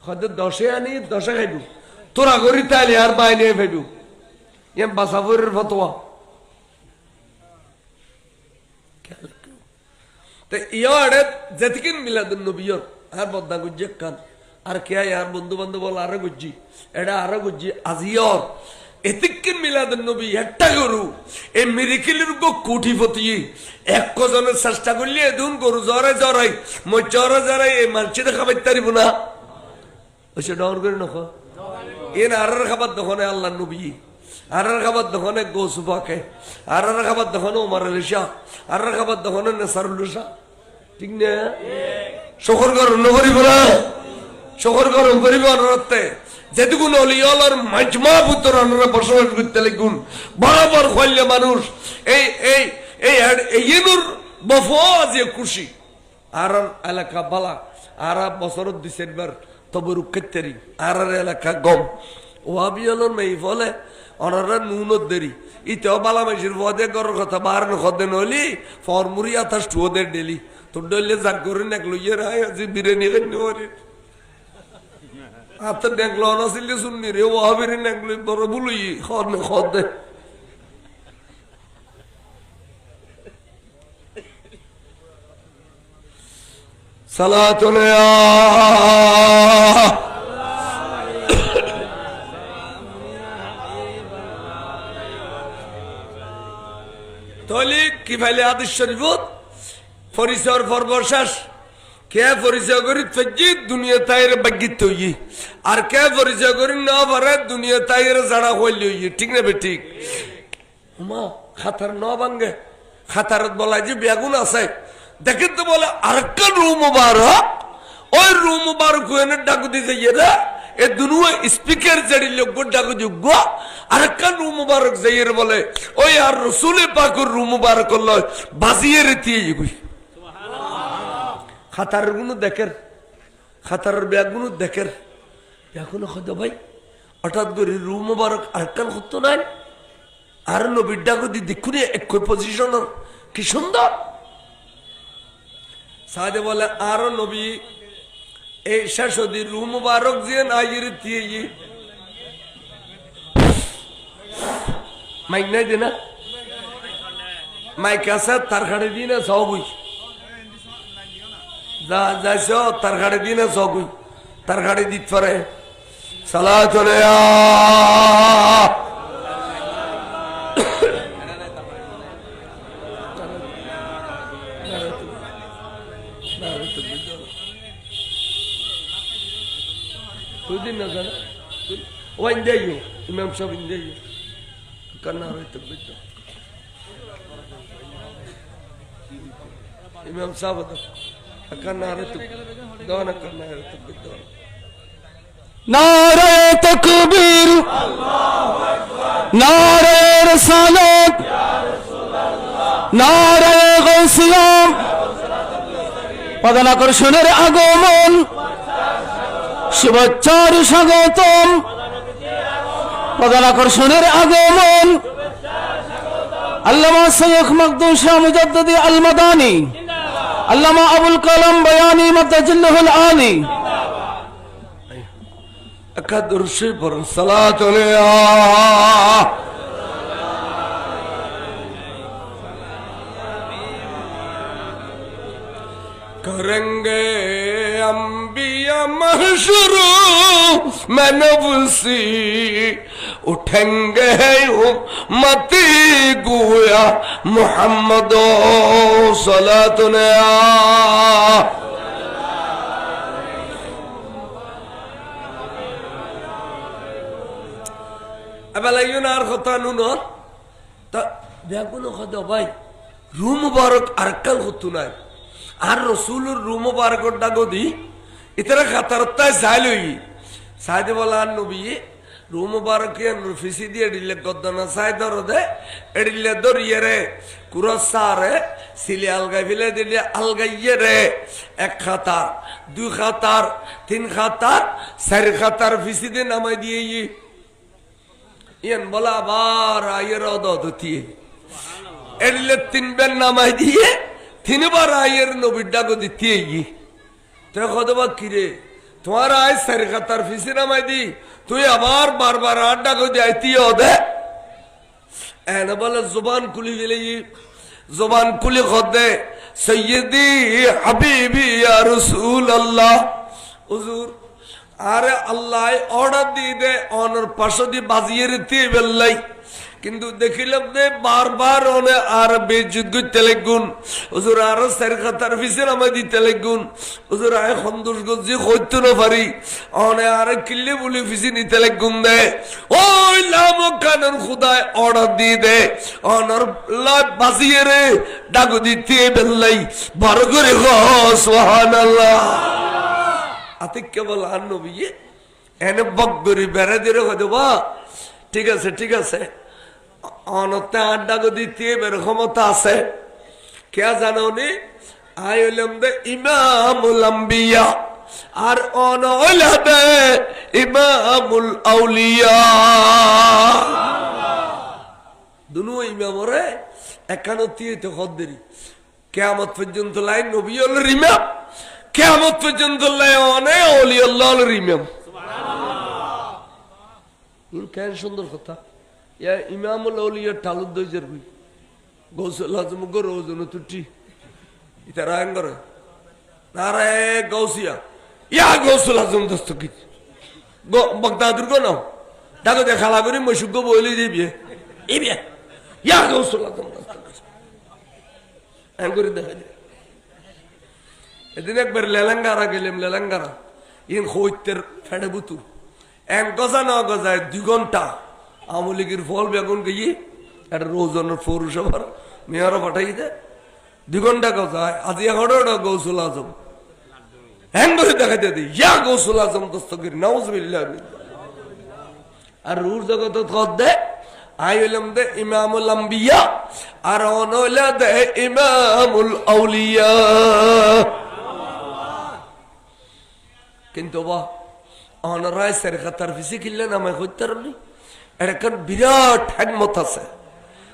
হয়তো 10 আনি 10 খাইব তোরা করি তাইলে আর বাইরে খাইব এম বাসাফরের ফতোয়া তো ইয়ারে যেতিকিন মিলাদুন নবীর আর বদনা গুজ্জে কান আর কে আর বন্ধু বান্ধব বল আর গুজ্জি এটা আর গুজ্জি আজিয়র এতিকিন মিলাদুন নবী একটা গরু এই মিরিকিলের গো কোটিপতি এক কজনের চেষ্টা করলে এদুন গরু জরাই মই জরাই এই মানসি দেখাবাই তারিব না ওইসে ডর করে নখ এন আর খাবার দোকানে আল্লাহ নবী আর খাবার দোকানে গোসুফাকে আর খাবার দোকানে ওমর আলী শাহ আর খাবার দোকানে নেসারুল শাহ ঠিক না শহর গরম করিব না শহর গরম করিব অনরতে যেটুকুন অলিয়লার মাজমা পুত্র অনরা বসবাস করতে লাগুন বরাবর হইলে মানুষ এই এই এই এইনুর বফো আজি খুশি আর এলাকা বালা আর বছর 2 বার তবে রুক্ষেরি আর এলাকা গম ওয়াবিয়লর মেই ফলে অনারা নুনত দেরি ইতেও বালা মাইসির পদে গর কথা বাহার খদে নলি ফরমুরি আতাস টুদের ডেলি তোর ডলে জাগ করে নেক লইয়ে রায় আজি বিরিয়ানি খাইনি ওরে আতা দেখলো অনাসিলে শুননি রে ওয়াবির নেক লই বড় বুলই খদে সালাতুন তলি কি ফাইলে আদিস শরীফত পরিচয় পর্বশেষ কে পরিচয় করি ফজি দুনিয়া তাইরে বাগিত হই আর কে পরিচয় করি না পারে দুনিয়া তাইরে জানা হইল ঠিক না বে ঠিক মা খাতার ন ভাঙ্গে খাতারত বলা যে বেগুন আছে দেখেন তো বলে আরেকটা রুম মুবারক ওই রুম মুবারক হয়ে ডাকু দিতে যাইরা এ দুনুয়া স্পিকার জড়ি লোক ডাকু যোগ্য আরেকটা রুম মুবারক যাইয়ের বলে ওই আর রসুলে পাকের রুম মুবারক লয় বাজিয়ে রেতিয়ে যাবি খাতারের গুলো দেখের খাতারের ব্যাগগুলো দেখের এখনো হয়তো ভাই হঠাৎ করে রুম মুবারক আরেকখান হতো নাই আর নবীর ডাকু দি দেখুনি একই পজিশন কি সুন্দর সাদে বলে আরো নবী এই শেষ দি রুম মুবারক যে নাইর দিয়ে মাইক নাই দেনা মাইক আছে তার খাড়ে দিই না সবই যা যাইছ তার খাড়ে দিই না সবই তার খাড়ে দিত পারে সালা চলে ও ইন্ডিয়া ইমাম সাহেব ইন্ডিয়া करना है तकबीर इमाम साहब करना है तो दोना करना है तकबीर नारे तकबीर अल्लाहु अकबर नारे रिसालत या रसूल अल्लाह नारे गौसिया পদান আকর্ষণের আগমন শুভেচ্ছার স্বাগতম প্রধান আকর্ষণের আগমন আল্লামা সৈয়দ মখদুম শাহ মুজাদ্দিদি আল মাদানী আল্লামা আবুল কালাম বয়ানী মাদাজিল্লাহুল আলী একাদুরশি পর সালাত আলাইহি करेंगे अंबिया महशरू में नफसी उठेंगे उम्मती गोया मुहम्मदो सलातुने এবেলাইনার কথা নুন তা বেগুনো কথা ভাই রু মুবারক আরকাল হতো না আর রসুলের রু মুবারকর ডাগদি ইতারা খাতারতায় যাইলই সাইদে বলা নবী রু মুবারক ফিসি দিয়ে দিলে গদ্দনা সাইদর দে এডিলে দরিয়ে কুরসারে সিলে আলগাই ফেলে দিলে আলগাইয়ে রে এক খাতার দুই খাতার তিন খাতার চার খাতার ফিসি দিয়ে নামাই দিয়ে ইয়ান বলা আবার আয়ের অদতিয়ে এলে তিনবার নামাই দিয়ে তিনবার আয়ের নবীর ডাকো দিতে তুই কতবা কিরে তোমার আয় সারি খাতার ফিসি নামাই দি তুই আবার বারবার আর ডাকো দিয়ে আইতি দে এনে বলে জবান খুলি গেলে জবান খুলি খদে সৈয়দি হাবিবি ইয়া রাসূলুল্লাহ হুজুর আরে আল্লাহ অর্ডার দিয়ে দে অনর পাশে দিয়ে বাজিয়ে রেতে বেল্লাই কিন্তু দেখিলাম যে বারবার অনে আর বেজুত করতে লাগুন হুজুর আর সার খাতার ফিসের আমায় দিতে লাগুন হুজুর আয় খন্দুস গজি কইতে না পারি অনে আর কিল্লে বলি ফিসি নিতে লাগুন দে ওই লাম কানন খুদায় অর্ডার দিয়ে দে অনর লা বাজিয়ে রে ডাগো দিতে বেল্লাই বড় করে গো সুবহানাল্লাহ আতে কেবল আর নবী এনে বকগরি বেড়ে দিয়ে দেবা ঠিক আছে ঠিক আছে অনতে আড্ডা গদি দিয়ে বের ক্ষমতা আছে কে জানো নি আই হইলাম দে ইমামুল আম্বিয়া আর অন হইলা দে ইমামুল আউলিয়া দুনো ইমামরে একানো দিয়ে তো খদ্দেরি কিয়ামত পর্যন্ত লাইন নবী হল ইমাম কিয়ামত পর্যন্ত লাইনে ওলি আল্লাহর ইমাম কেন সুন্দর কথা ইয়া ইমামুল আউলিয়া টালুদ দইজের কই গৌসুল আজম গরো ওজন তুটি ইতা রায়ন করে নারে গৌসিয়া ইয়া গৌসুল আজম দস্তকি বাগদাদুর গো নাও ডাকো দেখালা করি মশুগ বইলি দিবি ইবিয়া ইয়া গৌসুল আজম দস্তকি এন করে দেখা দে এদিন একবার লেলেঙ্গারা গেলাম লেলেঙ্গারা ইন হইতের ফেড়ে বুতু এক গজা না গজায় 2 ঘন্টা আওয়ামী লীগের ফল বেগুন গিয়ে একটা রোজনের পৌরসভার মেয়রা পাঠাই দে 2 ঘন্টা গজায় আজি এগারোটা গৌসুল আজম হ্যাং করে দেখাইতে দিই ইয়া গৌসুল আজম দস্তগির নাউজুবিল্লাহ আর রুর জগত খদ দে আই হইলাম দে ইমামুল আম্বিয়া আর অন হইলা দে ইমামুল আউলিয়া কিন্তু বা অনরায় সের খাতার ফিসি কিনলে নামে হইতার নি এরকম বিরাট হ্যাকমত আছে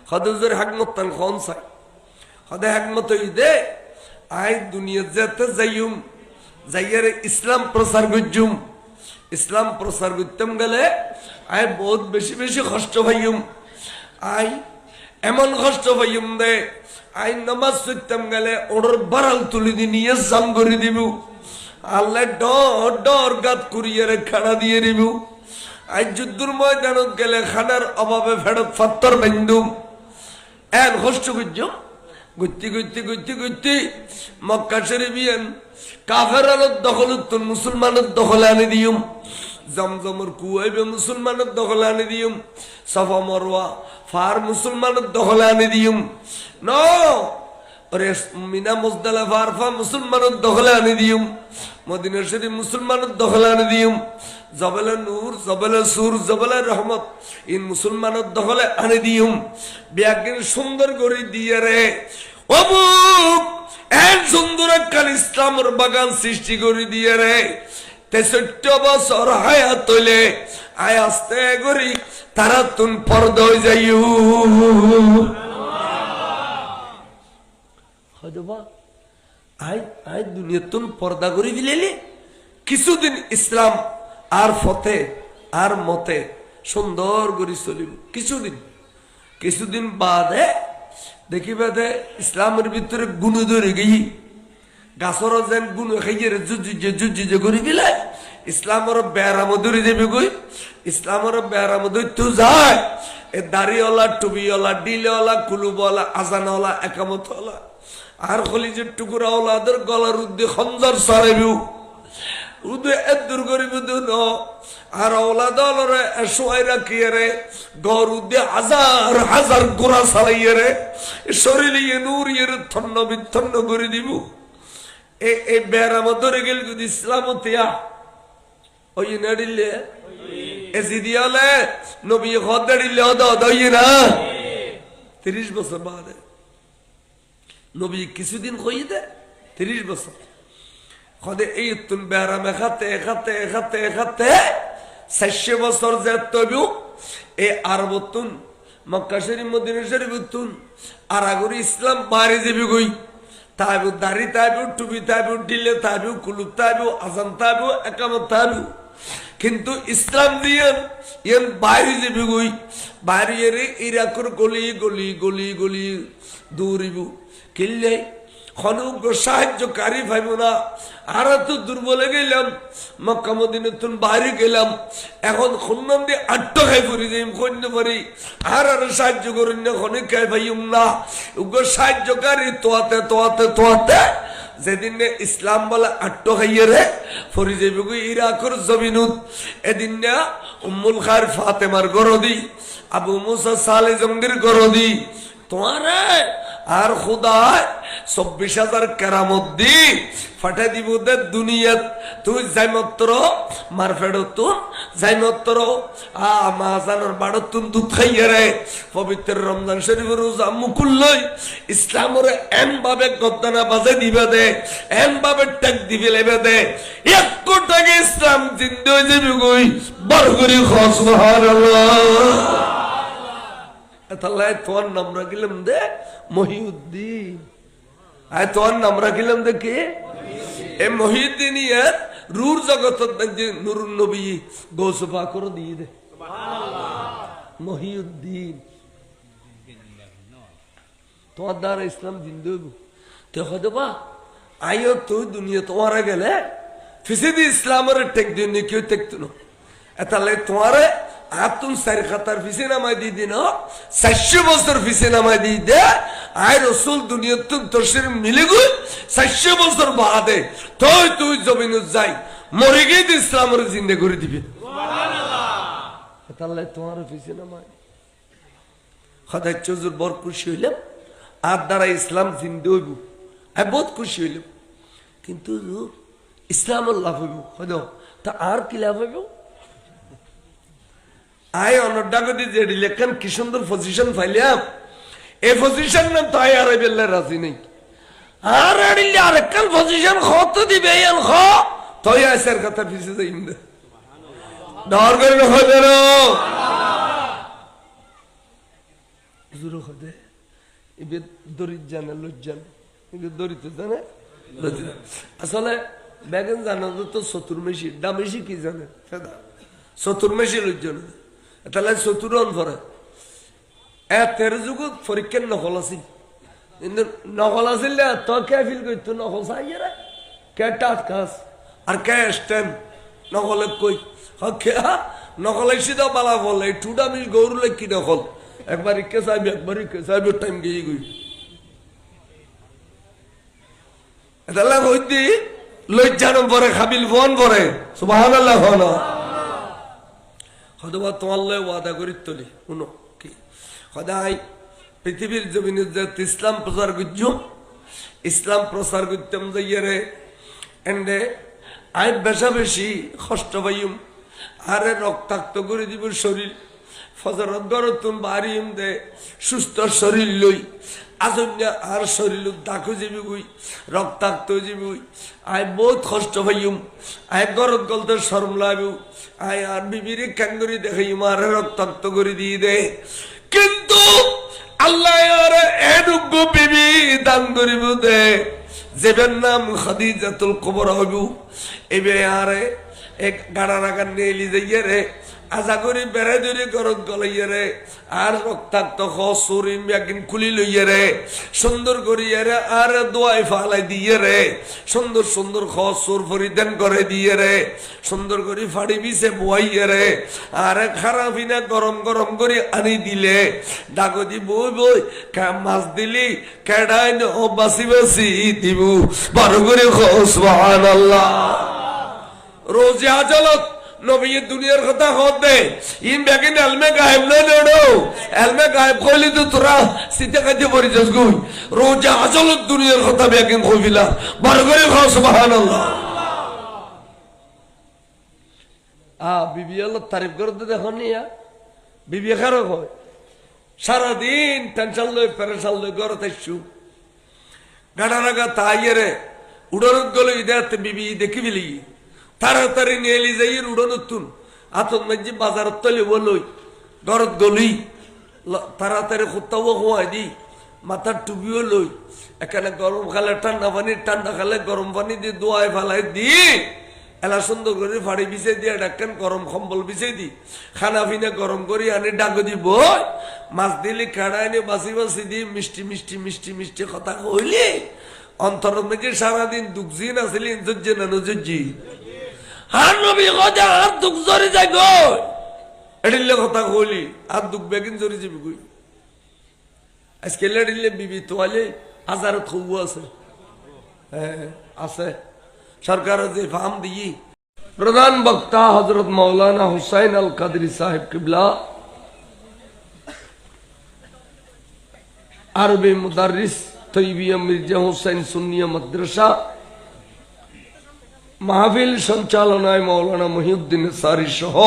হদুজের হ্যাকমত তান কোন চাই হদে হ্যাকমত দে আই দুনিয়া যেতে যাইম যাইয়ারে ইসলাম প্রচার করজুম ইসলাম প্রচার করতাম গেলে আই বহুত বেশি বেশি কষ্ট পাইম আই এমন কষ্ট পাইম দে আই নামাজ পড়তাম গেলে ওর বারাল তুলি দি নিয়ে জাম করে দিব আল্লাহ ডর ডর গাত করিয়ে খানা দিয়ে দিব আজ যুদ্ধর ময়দানত গেলে খানার অভাবে ফেরত ফাত্তর বান্ধুম এন কষ্ট করছুম গুত্তি গুত্তি গুত্তি গুত্তি মক্কা শরীফিয়ান কাফের আলত দখল উত্তর মুসলমানের দখলে আনি দিম জমজমর কুয়াইবে মুসলমানের দখলে আনি দিম সাফা মারওয়া ফার মুসলমানের দখলে আনি দিম ন ওরে মিনা মুজদালিফা আরফা মুসলমানের দখলে আনি দিম মদিনা শরীফ মুসলমানের দখলে আনি দিম জবল নূর জবল সুর জবল রহমত ইন মুসলমানের দখলে আনি দিম ব্যাগিন সুন্দর করে দিয়ে রে অমুক এন সুন্দর কাল ইসলামের বাগান সৃষ্টি করে দিয়ে রে 63 বছর হায়াত হইলে আয় আস্তে করি তারা তুন পর্দা হয়ে যাইও আই দুনিয়া তুন পর্দা করে দিলে কিছুদিন ইসলাম আর ফতে আর মতে সুন্দর করে চলিব কিছুদিন বাদে দেখিবে দে ইসলামের ভিতরে গুণ ধরে গেই গাছর যেন গুণ খাইয়ে জুজি করি দিলে ইসলামর বেড়াম ধরে দেবে গই ইসলামর বেড়াম ধরে তো যায় এ দাড়িওয়ালা টুবিওয়ালা ডিলেওয়ালা কুলুবওয়ালা আজানওয়ালা একামতওয়ালা আর খলিজের টুকুরা ওলাদের গলার উদ্দে খঞ্জর সরাইবিউ উদে এদুর করিব দুন আর ওলাদ অলরে শোয়াই রাখিয়ে রে গর উদ্দে হাজার হাজার গোড়া সারাইয়ে রে শরীরে নূর ইয়ে থন্ন বিথন্ন করে দিব এই বেড়াম ধরে গেল যদি ইসলামতিয়া ওই নাড়িলে এসিদিয়ালে নবী খদাড়িলে অদয়ে না 30 বছর বাদে নবী কিছুদিন কইয়ে দে 30 বছর খদে এই তুন বেড়াম খাতে 400 বছর যে তবু এই আরবতুন মক্কা শরীফ মদিনা শরীফ তুন আর আগরি ইসলাম বাড়ি যাবি গই তাইবু দাড়ি তাইবু টুপি তাইবু ডিলে তাইবু কুলুপ তাইবু আজান তাইবু একামত তাইবু কিন্তু ইসলাম দিয়ে ইয়ান বাইরে যাবি গই বাইরে এরে ইরাকর গলি গলি গলি গলি দৌড়িবু কিনলে খনুক সাহায্যকারী ভাইব না আর তো দুর্বলে গেলাম মক্কা মদিনা তুন বাইরে গেলাম এখন খুন্নাম দিয়ে আট্ট খাই পড়ি যাই কন্য পারি আর সাহায্য করেন না খনিক খাই ভাইম না উগ্র সাহায্যকারী তোয়াতে যেদিন ইসলাম বলে আট্ট খাইয়ে রে ফরি যাইব ইরাকর জমিনুত এদিন না উম্মুল খায়ের ফাতেমার গরদি আবু মুসা সালে জঙ্গির গরদি তোমারে আর খুদায় 24,000 কেরামত দি ফাটে দিব দে দুনিয়াত তুই যাই মাত্র মারফেড তুন যাই মাত্র মাজানোর বাড় তুন দুধ খাইয়ে রে পবিত্র রমজান শরীফের রোজা মুকুল লই ইসলামরে এন ভাবে গদ্দানা বাজে দিবে দে এন ভাবে ট্যাগ দিবে লেবে দে 1 কোটি ইসলাম জিন্দা হয়ে যাবে কই বড় করে সুবহানাল্লাহ তাহলে তোর নাম রাখিলাম দে মহিউদ্দিন আয় তোর নাম রাখিলাম দে কে এ মহিউদ্দিন ইয়ার রুর জগত নুরুন নবী গৌসফা করে দিয়ে দে মহিউদ্দিন তোমার দ্বারা ইসলাম জিন্দা হইব তো হয়তো বা আইও তুই দুনিয়া তোমার গেলে ফিসিদি ইসলামের টেক দিন কেউ টেকতো না তাহলে তোমারে আতুন সার খাতার ফিসে নামাই দিয়ে দিন 400 বছর ফিসে নামাই দিয়ে দে আয় রসুল দুনিয়া তুন তসির মিলে গুই 400 বছর বাদে তুই জমিন যাই মরে গিয়ে ইসলামের জিন্দে করে দিবি তাহলে তোমার ফিসে নামাই খদাই চজুর বড় খুশি হইলাম আর দ্বারা ইসলাম জিন্দে হইব আমি বহুত খুশি হইলাম কিন্তু ইসলামের লাভ হইব হয়তো তা আর কি লাভ হইব আয় অনডাগতি যে লেখেন কি সুন্দর পজিশন পাইলাম এই পজিশন নাম তো আয় আর বেল্লা রাজি নেই আর আড়িলে আরেকখান পজিশন কত দিবে এন খ তোই আইসার কথা পিছে যাইম দে ডর করে না হয় না জুরো হদে এবে দরিদ জানা লজ্জান এবে দরিত জানে আসলে বেগন জানা তো চতুর্মেশী দামেশী কি জানে চতুর্মেশী লজ্জান তাহলে চতুরন ভরে তের যুগত পরীক্ষার নকল আছিল কিন্তু নকল আছিল তই কে ফিল করতো নকল চাই রে কে টাট কাজ আর কে স্টেন নকলে কই নকল আইসি তো বালা বলে টুডা মিস গৌরু কি নকল একবার ইকে চাইবি একবার ইকে চাইবি টাইম গিয়ে গই তাহলে হইতি লজ্জানম পরে খাবিল ফোন পরে সুবহানাল্লাহ হন হয়তো তোমার লয় ওয়াদা করি তোলি শুনো কি সদায় পৃথিবীর জমিনে যাতে ইসলাম প্রচার করছুম ইসলাম প্রচার করতাম যাইয়ারে এন্ডে আই বেশা বেশি কষ্ট পাইম আরে রক্তাক্ত করে দিব শরীর ফজরত গরতুন বাড়িম দে সুস্থ শরীর লই আজন্যা আর শরীর দাখু যাবি গুই রক্তাক্ত যাবি আই বহুত কষ্ট পাইম আই গরত গলতে শরম লাগু আই আর বিবিরে কাঙ্গুরি দেখাই মারে রক্তাক্ত করে দিয়ে দে কিন্তু আল্লাহ আর এনুগ্য বিবি দান করিব দে যেবের নাম খাদিজাতুল কুবরা হইব এবে আরে এক গাড়া রাগার নেলি যাইয়ে রে আশা করি বেড়ে ধরে গরম গলাইয়ে রে আর রক্তাক্ত খসুরি একদিন খুলি লইয়ে রে সুন্দর করিয়ে রে আর দোয়াই ফালাই দিয়ে রে সুন্দর সুন্দর খসুর পরিধান করে দিয়ে রে সুন্দর করে ফাড়ি বিছে বইয়ে রে আর খারাপিনা গরম গরম করে আনি দিলে ডাকদি বই বই মাছ দিলি কেডাই ও বাসি বাসি দিব বড় করে সুবহানাল্লাহ রোজে আদালত নবী দুনিয়ার কথা হতে ইন বেগিন আলমে গায়েব না নড়ো আলমে গায়েব কইলি তো তোরা সিতে কাজে পরিচয় কই রোজে আদালত দুনিয়ার কথা বেগিন কইলা বড় করে সুবহানাল্লাহ বিবি আল্লাহ তারিফ করতে দেখো নিয়া বিবি খারাপ হয় সারাদিন টেনশন লই পেরেশান লই ঘর তাইছু গাড়া রাগা তাইয়ে উড়ারত গেল ইদাতে বিবি দেখি বিলি তাড়াতাড়ি নিয়ে এলি যাই উড়ানুতুন আতন মাঝি বাজারত তলি বলই ঘরত গলি তাড়াতাড়ি খুঁটাও হওয়াই দি মাথার টুপিও লই এখানে গরম খালে ঠান্ডা পানি ঠান্ডা খালে গরম পানি দিয়ে দোয়াই ফেলাই দি এলা সুন্দর করে ফাড়ি বিছাই দিয়ে ডাক্কেন গরম কম্বল বিছাই দি খানা পিনা গরম করি আনি ডাক দিব মাছ দিলি খেড়াই নি বাসি বাসি দি মিষ্টি মিষ্টি মিষ্টি মিষ্টি কথা কইলি অন্তর মেঝে সারাদিন দুঃখজি নাছিলি জজ্জি না নজ্জি আর নবী কথা আর দুঃখ জরি যাই গো এডিলে কথা কইলি আর দুঃখ বেগিন জরি যাবি কই আজকে লেডিলে বিবি তোয়ালে হাজার থৌ আছে হ্যাঁ আছে সরকার যে ফার্ম দিই প্রধান বক্তা হযরত মাওলানা হুসাইন আল কাদরি সাহেব কিবলা আরবি মুদারিস তৈবিয়া মির্জা হুসাইন সুন্নিয়া মাদ্রাসা মাহফিল সঞ্চালনায় মাওলানা মহিউদ্দিন সারি সহ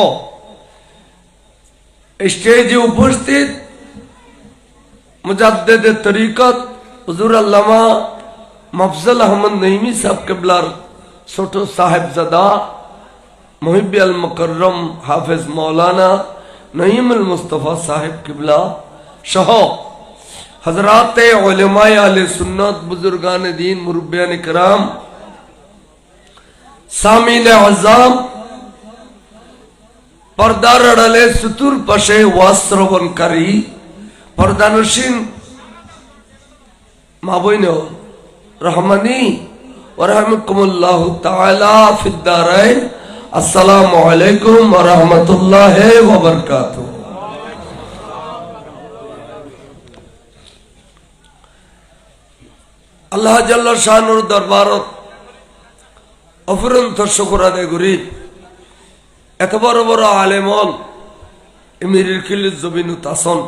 স্টেজে উপস্থিত মুজাদ্দিদে তরিকত হুজুর আল্লামা মফজল আহমদ নঈমি সাহেব কিবলার ছোট সাহেবজাদা মুহিব্বি আল মুকররম হাফেজ মাওলানা নঈমুল মুস্তাফা সাহেব কিবলা সহ হযরত উলামায়ে আহলে সুন্নাত বুজুর্গান দ্বীন মুরব্বিয়ান کرام সামিন আযম পর্দার আড়ালে সুতুর পাশে ওয়াজ শ্রবণকারী পর্দানসীন মা বোনেরা রহমানি ওয়া রাহমাকুমুল্লাহ তাআলা ফিদ দারাইন আসসালামু আলাইকুম ওয়া রাহমাতুল্লাহি ওয়া বারাকাতুহু আল্লাহ জাল্লা শানুর দরবারত অফুরন্ত শুকর আদায় করি এত বড় বড় আলেমন এমিরের খিলির জমিনুত আসন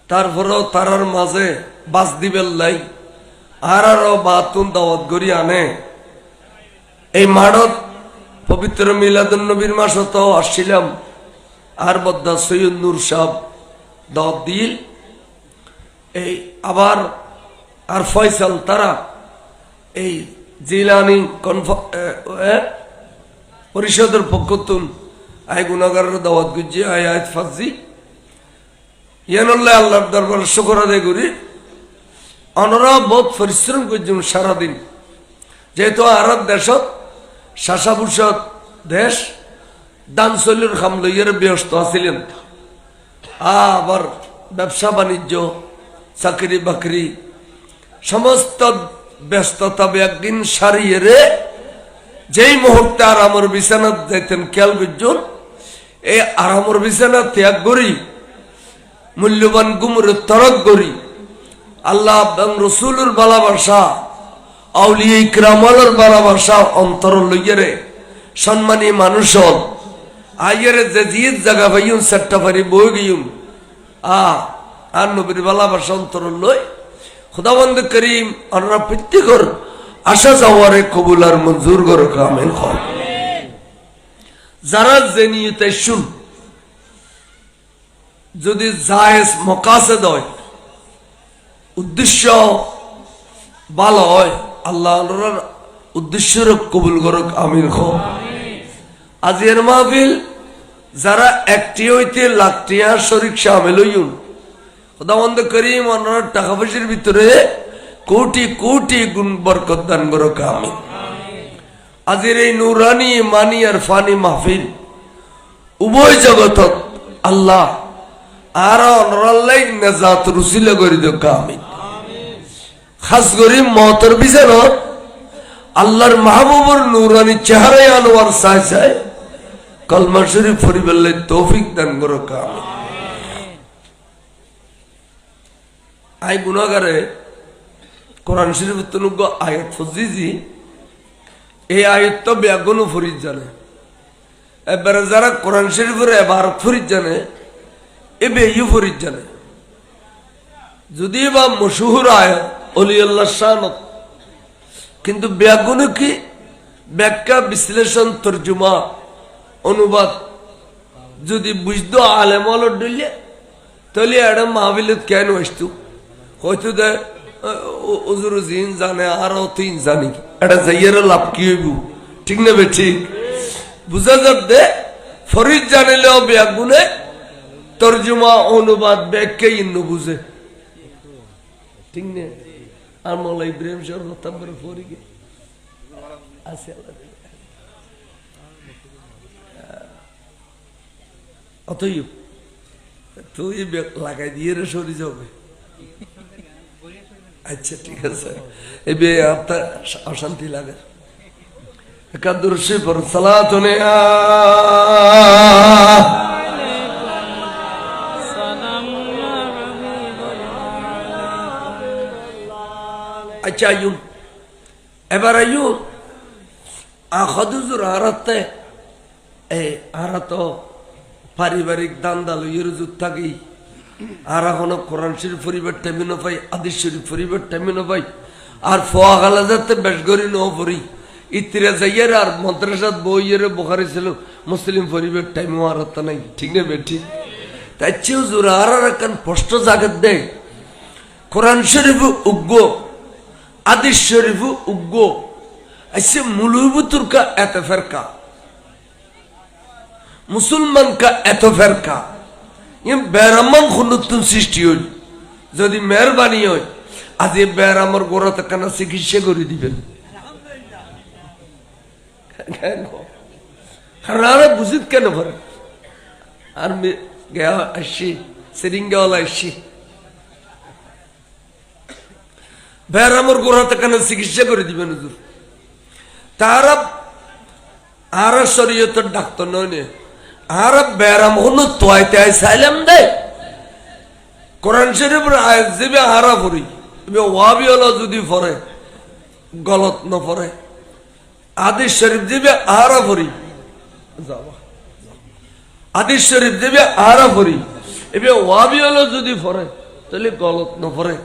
তারপরেও তারার মাঝে বাস দিবেল লাই আরো বাতুন দাওয়াত করি আনে এই মাড়ত পবিত্র মিলাদুন নবীর মাস তো আসছিলাম আর বদ্দা সৈয়দ নূর সাহেব দাওয়াত দিল এই আবার আর ফয়সাল তারা এই জিলানি পরিষদের পক্ষতুন আয় গুনাগারের দাওয়াত গুজি আয় আয়াত ফাজি ইয়ানুল্লাহ আল্লাহর দরবারে শুকর আদায় করি অনরা বহুত পরিশ্রম করছেন সারাদিন যেহেতু আরব দেশত শাসাভূষত দেশ দানশৈলীর খাম লইয়ের ব্যস্ত আছিলেন আবার ব্যবসা বাণিজ্য চাকরি বাকরি সমস্ত ব্যস্ততা একদিন সারিয়ে রে যেই মুহূর্তে আরামর বিছানাত যাইতেন খেয়াল করছেন এই আরামর বিছানা ত্যাগ করি মূল্যবান গুমর তরক করি আল্লাহ এবং রসুলের ভালোবাসা আউলিয়া ইকরামালের ভালোবাসা অন্তর লইয়ে রে সম্মানী মানুষ আইয়ের যে জিদ জায়গা পাইন সেটটা পারি বই গিয়ুম আর নবীর ভালোবাসা অন্তর লই খুদাবন্দ করিম আমরা প্রত্যেকর আশা যাওয়ারে কবুল আর মঞ্জুর করো আমিন যারা যে নিয়তে শুন যদি জায়েজ মকাসেদ হয় উদ্দেশ্য ভালো হয় আল্লাহ উদ্দেশ্যের কবুল করুক আমিন আজের মাহফিল যারা একটি হইতে লাখটিয়া শরীক শামিল হইন খুদাবন্দ করিম আপনারা টাকা পয়সার ভিতরে কোটি কোটি গুণ বরকত দান করুক আমিন আজির এই নুরানি মানি আর ফানি মাহফিল উভয় জগত আল্লাহ আর অনরাল্লাই নাজাত রুসিলা করে দেখ আমিন। খাস করি মতর বিচারত আল্লাহর মাহবুবর নুরানি চেহারায় আনোয়ার চাই চাই কলমা শরীফ পরিবারে তৌফিক দান করো আমিন। আই গুনাহগারে কোরআন শরীফ তনুগ আয়াত ফজিজি এই আয়াত তো ব্যাগুন ফরিদ জানে, এবারে যারা কোরআন শরীফের এবার ফরিদ জানে এ বেইও ফরিদ জানে। যদি বা মশহুর আয়াত অলি আল্লাহ শানত, কিন্তু ব্যাগুন কি ব্যাখ্যা বিশ্লেষণ তর্জমা অনুবাদ যদি বুঝতো আলেম আলোর ডইলে তাহলে এটা মাহবিলত কেন আসতো, হয়তো দে ওজুর জিন জানে আর তিন জানি এটা যাইয়ের লাভ কি হইব, ঠিক না বে ঠিক বুঝা যাব দে ফরিদ জানিলেও ব্যাগুনে তর্জমা অনুবাদ ব্যাখ্যা ইন্ন বুঝে, ঠিক না। আর মোল্লা ইব্রাহিম সাহেব রতাম্বর ফরিগে আছে অতএব তুই লাগাই দিয়ে রে সরি যাবে। আচ্ছা ঠিক আছে, এবে আপনার অশান্তি লাগে একাদুর শিবর সালাতুনে আচ্ছা আইয়ুন এবার আইয়ুন আখাদুজুর আরাতে আরা তো পারিবারিক দান্দা লইয়ের যুদ্ধ থাকি আর এখনো কোরআন শরীফ পরিবার টাইমিনো পাই, আদিস শরীফ পরিবার টাইমিনো পাই, আর ফোয়া গালা যাতে বেশ করি ন পড়ি ইতিরা যাইয়ের আর মাদ্রাসাত বইয়ের বোখারি ছিল মুসলিম পরিবার টাইমও আর নাই, ঠিক না বেঠি। তাই চেয়েও জোর আর একখান স্পষ্ট জাগাত দেয় কোরআন শরীফ উগ্র আদিস শরীফ উগ্র ऐसे मुलुबुतुर का एत फरका मुसलमान का एत फरका ये बेरामन खुनुतुन सृष्टि হই যদি মেহেরবানি হয় আজ এই বেরামর গোরা তকনা চিকিৎসা করে দিবেন কেন হারারে বুঝিত কেন করে আর গয়া আসি সিরিঙ্গাওয়ালা আসি বেরামর গোরা তকনা চিকিৎসা করে দিবেন হুজুর তারা আর শরীয়তের ডাক্তার নয় আর বেরাম হল তোয়াইতে আইসাইলাম দে কোরআন শরীফের আয়াত যাবে হারা পড়ি ওয়াবি হলো যদি পড়ে গলত ন পড়ে আদিস শরীফ যাবে হারা পড়ি আদিস শরীফ যাবে হারা পড়ি এবে ওয়াবি হলো যদি পড়ে তাহলে গলত ন পড়ে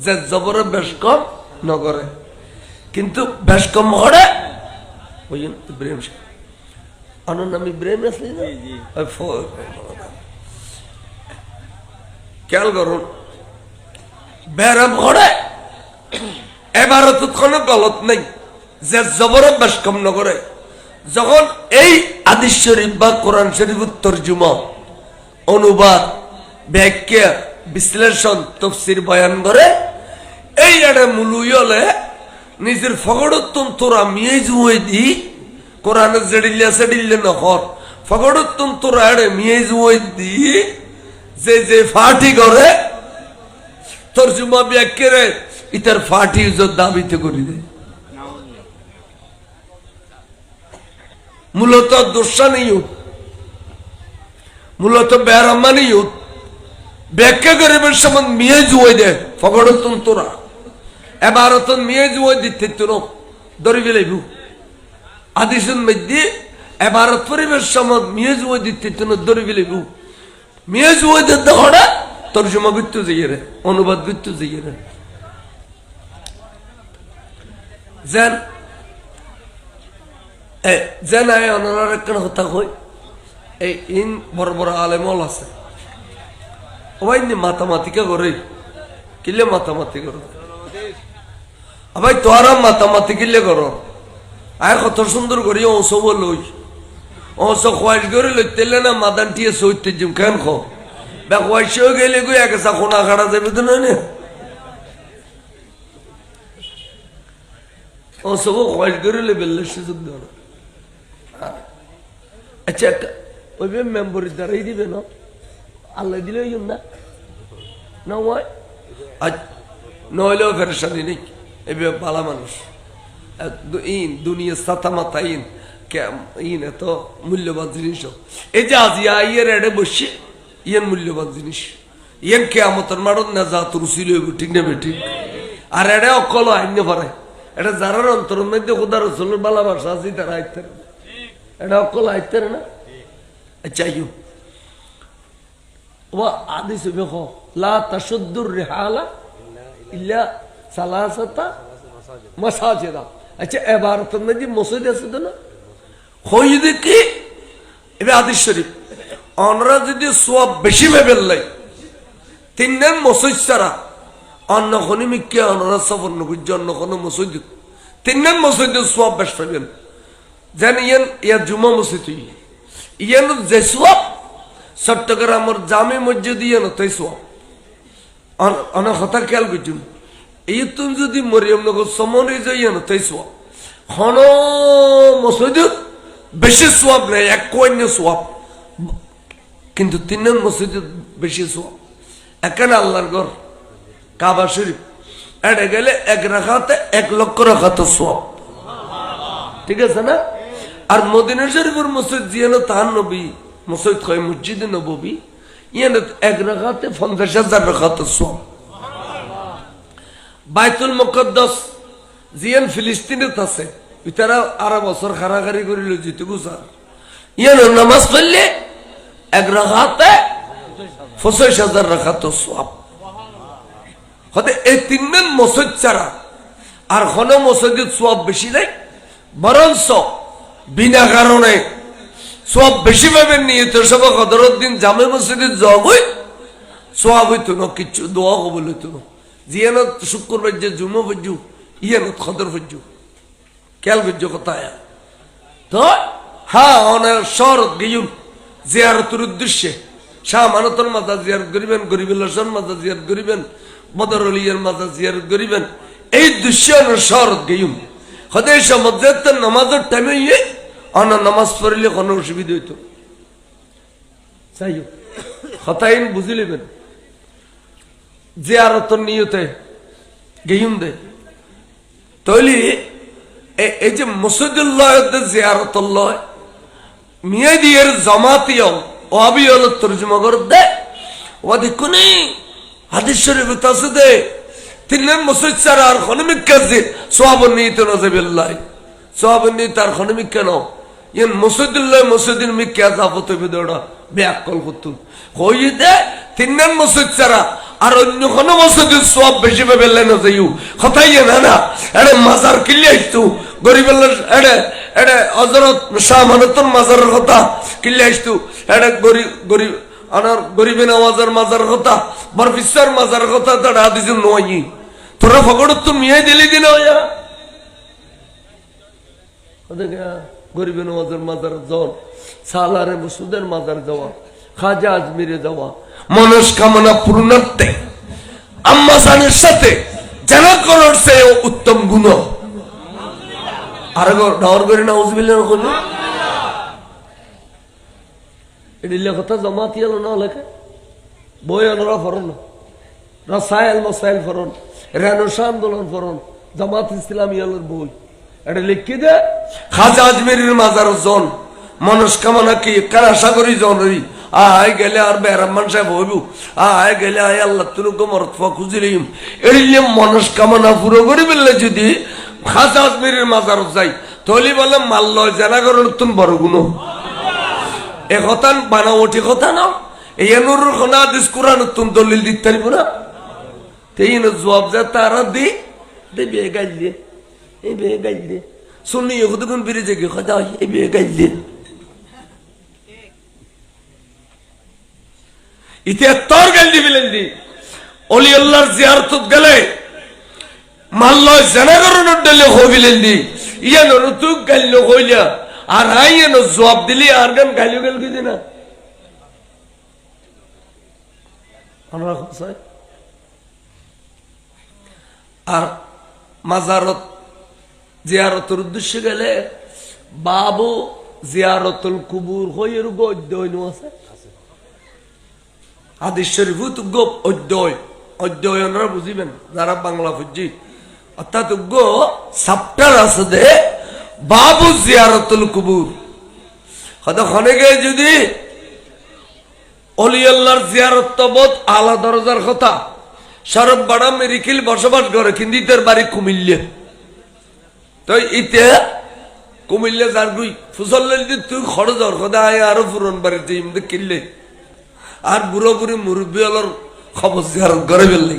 যে জবরে বেশ কম ন করে কিন্তু বেশ কম হরে ইব্রাহিম আনার নাম ইব্রাহিম আসলে খেয়াল করুন বেরাম হরে এবার তো কোনো গলত নেই যে জবর বেশ কম ন করে যখন এই হাদিস শরীফ বা কোরআন শরীফের তরজমা অনুবাদ ব্যাখ্যা বিশ্লেষণ তাফসীর বয়ান করে এই এটা মুলুই হলে নিজের ফগড়তুন তোরা মিয়ে জুয়ে দি কোরআনে জেডিল্লা সেডিল্লা নহর ফগড়তুন তোরা এড়ে মিয়ে জুয়ে দি যে ফাটি করে তরজমা ব্যাখ্যারে ইতার ফাটি ইজ্জত দাবিতে করি দে মূলত দোষা নেই মূলত বেরাম্মা নেই ব্যাখ্যা করিবার সময় মিয়ে জুয়ে দে ফগড়তুন তোরা এবারতন মিয়ে জুয়ে দিতে তো দরি ফেলাইব আদিসুন মধ্যে এবারত পরিবেশ সময় মিয়ে জুয়ে দিতে তো দরি ফেলাইব মিয়ে জুয়ে দিতে হড়া তর্জমা করতে যাইয়ে রে অনুবাদ করতে যাইয়ে রে যেন যেন আয় অনার একটা হতা হই এই ইন বড় বড় আলেমল আছে ওই মাতামাতিকা করে কিলে মাতামাতি করে ভাই তোরা মাতামাতি কিলে করো আর কত সুন্দর করি অসব লই অস খোয়াইশ করে লইতেলে না মাদান টিয়ে সইতে জিম কেন খো বা খোয়াইশেও গেলে গো এক খোনা খাড়া যাবে তো না ও সব খোয়াজ করে বেললে সুযোগ দেওয়া না। আচ্ছা ওই মেম্বরের দ্বারাই দিবে না, আল্লাহ দিলে না না হয় নইলেও ফেরেশানি নেই। এবার ভালো মানুষ ইন দুনিয়া সাতা মাতা ইন ইন এত মূল্যবান জিনিস। এই যে আজ ইয়ের এডে বসে ইয়েন মূল্যবান জিনিস, ইয়েন কেয়ামতের মারত না যা তোর ছিল ঠিক না বেঠিক। আর এডে অকল আইন পারে, এটা যারা অন্তরের মধ্যে খোদা রসুলের ভালোবাসা আছে তারা আইতে এটা অকল আইতে না। চাইও ও আদিস লা তাশুদ্দুর রিহালা ইল্লা সালাসাতা মাসাজিদা। আচ্ছা এবারতের মধ্যে মসজিদ আছে তো না, হই দেখি এবার হাদিস শরীফ অনরা যদি সওয়াব বেশি ভেবে লাই তিন দিন মসজিদ ছাড়া অন্য কোনো মিকে অনরা সফর নবুজ অন্য কোনো মসজিদ তিন দিন মসজিদের সওয়াব বেশ পাবেন। যেন ইয়ান ইয়া জুমা মসজিদ ইয়ান যে সওয়াব চট্টগ্রামের জামে মসজিদ ইয়ান তাই সওয়াব অনেক কথা খেয়াল করছুন। এই তুমি যদি মরিয়মনগর সমরে যাই না তাই সওয়াব হন মসজিদ বেশি সওয়াব নেই, এক কন্য সওয়াব, কিন্তু তিন নং মসজিদ বেশি সওয়াব। এখানে আল্লাহর ঘর কাবা শরীফ এটা গেলে এক রাখাতে 1 লক্ষ রাখাতে সওয়াব, ঠিক আছে না? আর মদিনা শরীফের মসজিদ জিয়ান তাহার নবী মসজিদ কয় মসজিদ নববী ইয়ান এক রাখাতে 50,000 রাখাতে সওয়াব। বাইতুল মুকদ্দাস জিয়ান ফিলিস্তিনত আছে, তারা 12 বছর খারাখারি করিল যেতে গুজার ইয়ান নামাজ পড়লে এক রাখাতে 25,000 রাখাতে সওয়াব। হতে এই তিন দিন মসজিদ ছাড়া আর কোন মসজিদ সওয়াব বেশি নাই, বরঞ্চ বিনা কারণে সওয়াব বেশি পাবেন নিয়ে তো সব কদরের দিন জামে মসজিদে যাওয়া সওয়াব হইতো না, কিছু দোয়া কবুল হইতো না। জিয়ানত শুক্রবার যে জুমা ফজ্জু ইয়ানত কদর ফজ্জু খেয়াল করছো কোথায় তো। হ্যাঁ অনেক শরৎ গিয়ুন জিয়ারতের উদ্দেশ্যে শাহ মানতর মাথা জিয়ারত করিবেন, গরিবুল হাসান মাথা জিয়ারত করিবেন, বদর অলিয়ার মাথা জিয়ারত করিবেন, এই দৃশ্য শরৎ গিয়ুন হতে মসজিদ নামাজের টাইমে ইয়ে অন্য নামাজ পড়লে কোনো অসুবিধা হইতো চাই হতাইন বুঝি লিবেন। জিয়ারতের নিয়তে গিয়ুন দে তৈলি এই যে মসজিদুল্লাহ জিয়ারতুল্লাহ মিয়া দিয়ের জামাতীয় ওয়াবিয়ল তরজমা করে দে ওয়াদি কোনি হাদিস শরীফ আছে দে তিন মসজিদ ছাড়া আর খনমিক কাজে সওয়াব নিতে নজাবিল্লাহ সওয়াব নিতে আর খনমিক কেন ইন মসজিদুল্লাহ মসজিদের মিকে আযাবত বিদড়া বেআকল করতুন কই দে তিন মসজিদ ছাড়া আর অন্য কোন মসজিদের সওয়াব বেশি পাবে না যাইও কথাই না না এরে মাজার কিলে আইতো গরিবের এরে এরে হযরত শাহ মানতর মাজারের কথা কিলে আইতো এরে গরিব আনার গরিবে নওয়াজের মাজারের কথা বরফিসার মাজারের কথা তারা হাদিস নয় তোরা ফগড় তো মিয়াই দিলি দিন হইয়া ওদেরকে গরিবে নওয়াজের মাজার যাওয়া, সালারে মসুদের মাজার যাওয়া, খাজা আজমিরে যাওয়া মনস্কামনা পূর্ণার্থে আম্মা জানের সাথে জানা করার চেয়ে উত্তম গুণ। আর ডাওয়ার করে নাউজুবিল্লাহ বলে এডিলে কথা জামাতি এলো না লেখে বই আনরা ফরন রাসাইল মাসাইল ফরন রেনুসা আন্দোলন ফরন জামাত ইসলামী আলোর বই এটা লিখে দে খাজা আজমিরের মাজার জন মনস্কামনা কি কারাশা করি জনরি আয় গেলে আর বেরামান সাহেব হইব আয় গেলে আয় আল্লাহ তুনুকে মরতফা খুঁজিলিম এড়িয়ে মনস্কামনা পুরো করে ফেললে যদি খাজা আজমিরের মাজার যাই তলি বলে মাল্য জানা করার তুমি বড় গুণ এ কথা বানাওটি কথা না এই নুর খনা হাদিস কুরআন তুমি দলিল দিতে পারবো না তেই না জবাব যা তারা দি দেবে গাইলে এই বে গাইলে শুনি কতক্ষণ বেরিয়ে যাবে কথা এই বে গাইলে ইতে তোর গালি বিলেন দি ওলি আল্লাহর জিয়ারতত গেলে মাল্ল জানা করার ডলে হবিলেন দি ইয়ান রতু গাইল কইলা আর আইন জবাব দিলি আর গান গাইল গেল কি না আমরা খসাই আর মাজারত জিয়ারতের উদ্দেশ্যে গেলে বাবু জিয়ারতুল কুবুর হইয়ের অধ্যয়ন আছে হাদিস শরীফ তুগ্য অধ্যয়নরা বুঝিবেন যারা বাংলা বুঝি অর্থাৎ উগ্র সাপ্টার আছে দে বাবু জিয়ারতুল কুবুর হয়তো খনেকে যদি অলি আল্লাহর জিয়ারত তবত আলা দরজার কথা শরফ বাড়া মেরিকিল বসবাস করে কিন্তু ইতের বাড়ি কুমিল্লে তো ইতে কুমিল্লে যার গুই ফুসল্লে যদি তুই খরচ হর কথা আয় আরো পুরন বাড়িতে ইমদে কিনলে আর বুড়ো বুড়ি মুরব্বী হলোর খবর জিয়ারত করে ফেললি